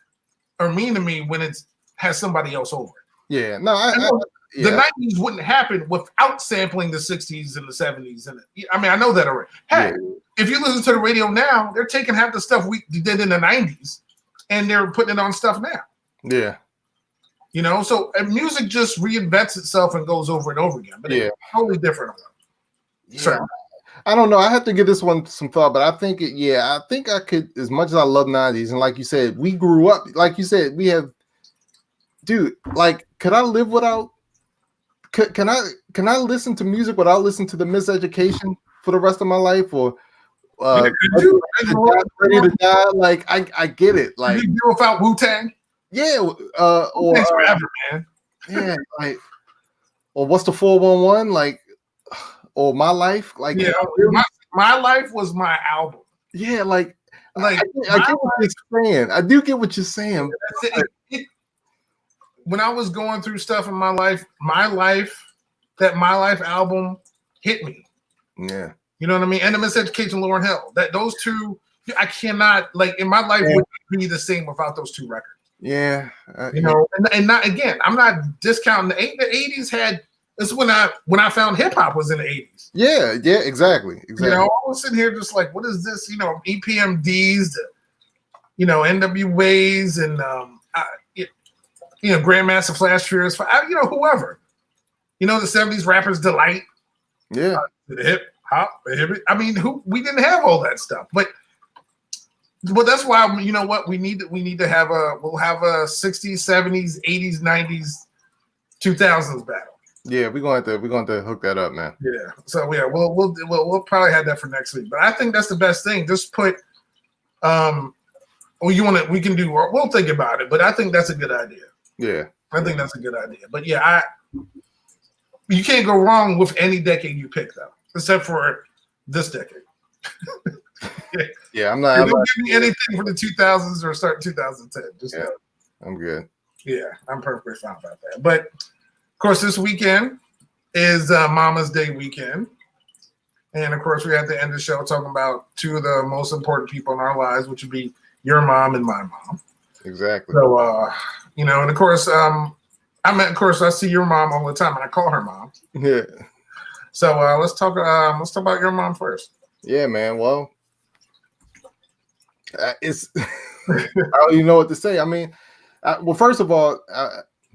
or mean to me when it has somebody else over it. Yeah, no, the 90s wouldn't happen without sampling the 60s and the 70s. And I mean, I know that already. Hey, if you listen to the radio now, they're taking half the stuff we did in the 90s and they're putting it on stuff now. Yeah. You know, so and music just reinvents itself and goes over and over again, but it's totally different. Yeah. I don't know. I have to give this one some thought, but I think I think I could, as much as I love 90s, and like you said, we grew up, like you said, we have, dude, like, could I live without, can I listen to music without listening to the Miseducation for the rest of my life? Or Ready to Die? Like, I get it. Like, you do without Wu-Tang? Yeah, or forever, man. Yeah, like, or what's the 411? Like, or My Life? Like, yeah, my Life was my album. Yeah, like I get what you're saying. I do get what you're saying. When I was going through stuff in my life, that My Life album hit me. Yeah. You know what I mean? And the Miseducation, Lauryn Hill. That those two, I cannot, like, in my life would be the same without those two records. Yeah. You know, and not, again, I'm not discounting the 80s had. This is when I found hip hop was in the 80s. Yeah, exactly. You know, I was sitting here just like, what is this? You know, EPMDs, you know, NWAs, and you know, Grandmaster Flash Furious, you know, whoever. You know, the 70s rappers Delight. Yeah. The hip hop. I mean, we didn't have all that stuff, but that's why, you know what, we need to have we'll have a 60s, 70s, 80s, 90s, 2000s battle. Yeah, we're going to hook that up, man. Yeah. So yeah, we'll probably have that for next week. But I think that's the best thing. Just put we can do, we'll think about it, but I think that's a good idea. Yeah. I think that's a good idea. But yeah, you can't go wrong with any decade you pick though, except for this decade. Yeah, I'm not give me anything for the 2000s or start 2010. I'm good. Yeah, I'm perfectly fine about that. But of course, this weekend is Mama's Day weekend. And of course, we have to end the show talking about two of the most important people in our lives, which would be your mom and my mom. Exactly. So, you know, and of course, I see your mom all the time, and I call her mom. Yeah. So let's talk about your mom first. Yeah, man. Well, it's I don't even know what to say. I mean, well, first of all,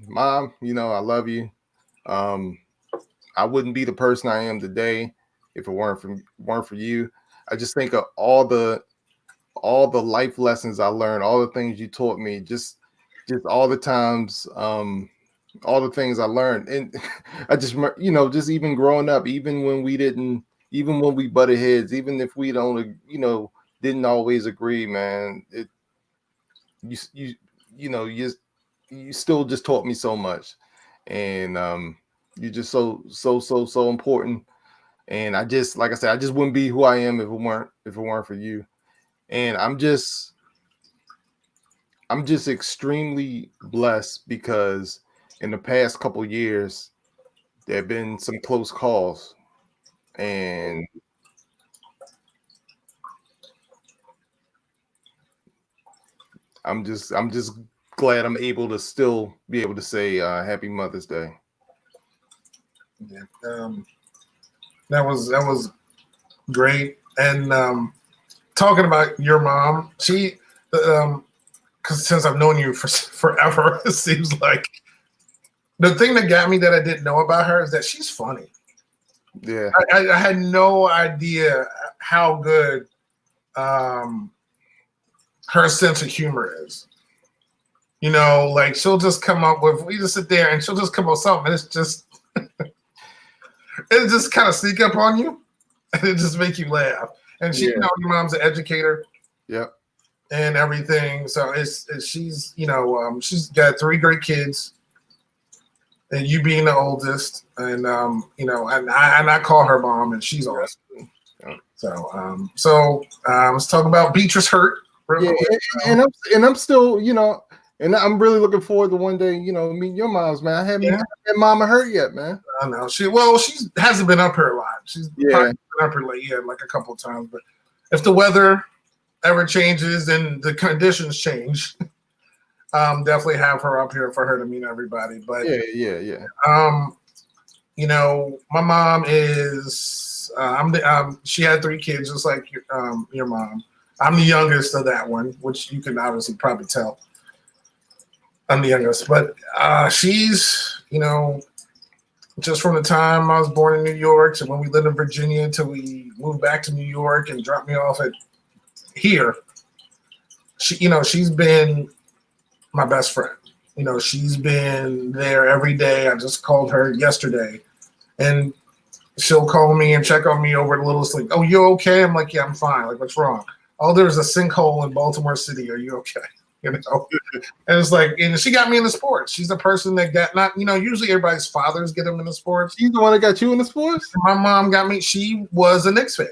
Mom, you know, I love you. I wouldn't be the person I am today if it weren't for you. I just think of all the life lessons I learned, all the things you taught me, just all the times, all the things I learned. And I just, you know, just even growing up, even when we butted heads, even if we don't, you know, didn't always agree, man, you still just taught me so much. And you're just so important. And I just, like I said, I just wouldn't be who I am if it weren't for you. And I'm just extremely blessed because in the past couple years there have been some close calls, and I'm just glad I'm able to still be able to say Happy Mother's Day. Yeah, that was great. And talking about your mom, she, because since I've known you for forever, it seems like the thing that got me that I didn't know about her is that she's funny. Yeah, I had no idea how good her sense of humor is. You know, like we just sit there and she'll just come up with something, and it's just it just kind of sneak up on you, and it just make you laugh. And she, you know, your mom's an educator, and everything. So she's, you know, she's got 3 great kids, and you being the oldest, and you know, and I call her mom, and she's awesome. So let's talk about Beatrice Hurt. Yeah, and I'm still, you know, and I'm really looking forward to one day, you know, meet your moms, man. I haven't met Mama Hurt yet, man. I know she hasn't been up here a lot. She's probably been up here like a couple of times, but if the weather ever changes and the conditions change, definitely have her up here for her to meet everybody. But you know, my mom is she had 3 kids just like your mom. I'm the youngest of that one, which you can obviously probably tell. I'm the youngest, but she's, just from the time I was born in New York to when we lived in Virginia until we moved back to New York and dropped me off at here. She's been my best friend. She's been there every day. I just called her yesterday, and she'll call me and check on me over the little sleep. Oh, you okay? I'm like, yeah, I'm fine. Like, what's wrong? Oh, there's a sinkhole in Baltimore City. Are you okay? And it's like, and she got me into sports. She's a person that got not, usually everybody's fathers get them into sports. She's the one that got you into sports? My mom got me. She was a Knicks fan.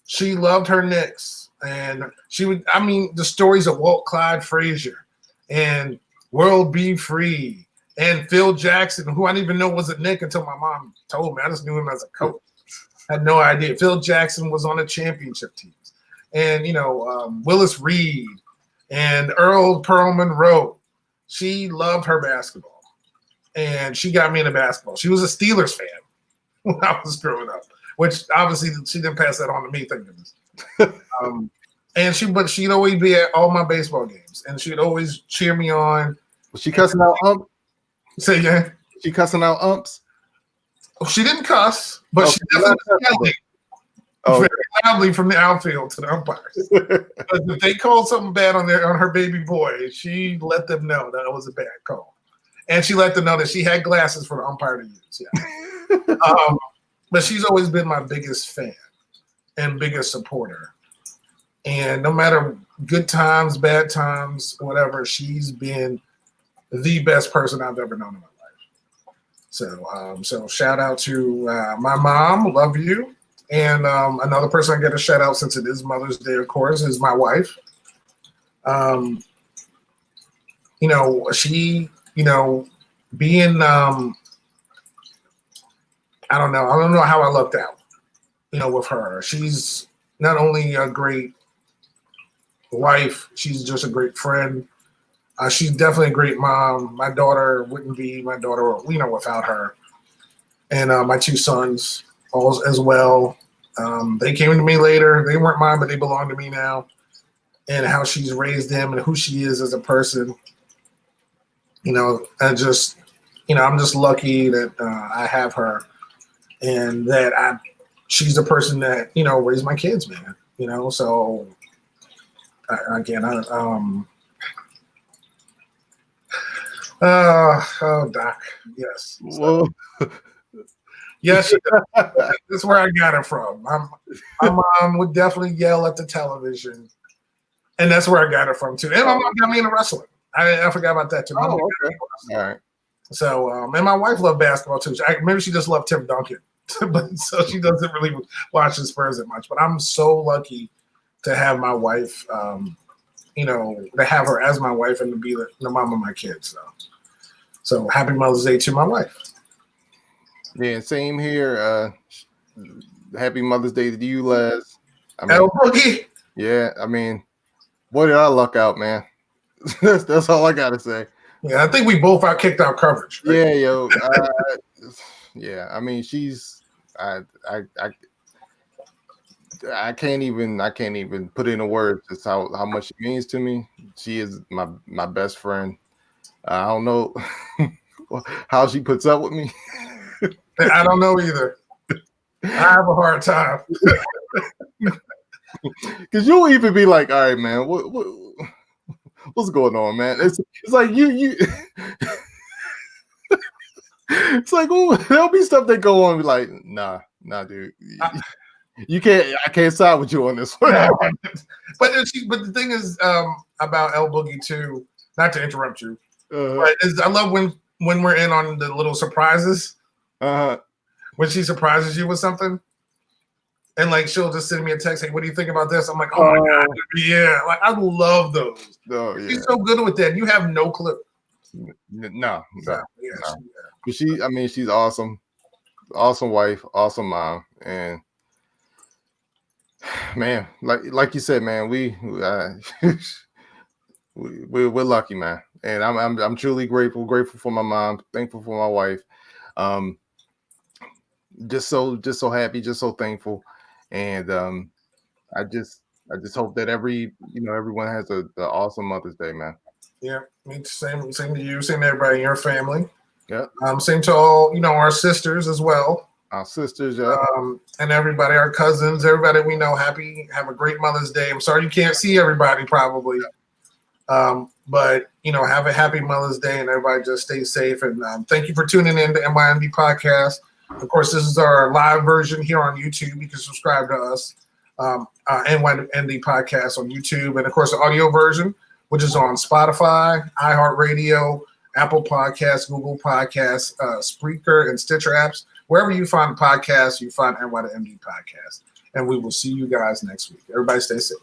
She loved her Knicks. And the stories of Walt Clyde Frazier and World Be Free and Phil Jackson, who I didn't even know was a Knick until my mom told me. I just knew him as a coach. I had no idea. Phil Jackson was on the championship teams. And, Willis Reed and Earl Pearl Monroe. She loved her basketball. And she got me into basketball. She was a Steelers fan when I was growing up, which obviously she didn't pass that on to me, thank goodness. But she'd always be at all my baseball games, and she'd always cheer me on. Was she cussing out umps? Say again? She cussing out umps? She didn't cuss, but she definitely very loudly from the outfield to the umpires. But if they called something bad on her baby boy, she let them know that it was a bad call, and she let them know that she had glasses for the umpire to use. Yeah. But she's always been my biggest fan and biggest supporter. And no matter good times, bad times, whatever, she's been the best person I've ever known in my life. So shout out to my mom, love you. And another person I get a shout out since it is Mother's Day, of course, is my wife. She, being, I don't know how I lucked out, with her. She's not only a great wife, she's just a great friend. She's definitely a great mom. My daughter wouldn't be my daughter, without her. And my two sons as well. They came to me later. They weren't mine, but they belong to me now. And how she's raised them and who she is as a person. I'm just lucky that I have her, and that she's the person that raised my kids, man. So Doc, yes. Whoa. Yes, that's where I got it from. My mom would definitely yell at the television, and that's where I got it from too. And my mom got me into wrestling. I forgot about that too. Oh, okay. All right. So, and my wife loved basketball too. Maybe she just loved Tim Duncan, but so she doesn't really watch the Spurs that much. But I'm so lucky to have my wife, to have her as my wife and to be the mom of my kids. So happy Mother's Day to my wife. Yeah, same here. Happy Mother's Day to you, Les. Boogie. Yeah, boy, did I luck out, man. That's all I gotta say. Yeah, I think we both got kicked out coverage. Right? Yeah, yo. Yeah, she's I can't even put into words just how much she means to me. She is my best friend. I don't know how she puts up with me. I don't know either. I have a hard time. Because you'll even be like, all right, man, what's going on, man? It's like you it's like, oh, there'll be stuff that go on, be like, nah, dude. I can't side with you on this one. But the thing is about El Boogie too, not to interrupt you, but I love when we're in on the little surprises. When she surprises you with something, and like she'll just send me a text, hey, what do you think about this? I'm like, oh my God, yeah. Like I love those. Oh, yeah. She's so good with that. You have no clue. No. Yeah. But she's awesome. Awesome wife, awesome mom. And man, like you said, man, we're lucky, man. And I'm truly grateful for my mom, thankful for my wife. Just so happy, just so thankful. And I just hope that everyone has an awesome Mother's Day, man. Yeah, me too. Same to you. Same to everybody in your family. Yep. Same to all, our sisters as well. Our sisters, yeah. And everybody, our cousins, everybody we know. Have a great Mother's Day. I'm sorry you can't see everybody probably. But have a happy Mother's Day, and everybody just stay safe. And thank you for tuning in to NYMD Podcast. Of course, this is our live version here on YouTube. You can subscribe to us, NYMD Podcast on YouTube, and of course the audio version, which is on Spotify, iHeartRadio, Apple Podcasts, Google Podcasts, Spreaker, and Stitcher apps. Wherever you find podcasts, you find NYMD Podcast. And we will see you guys next week. Everybody stay safe.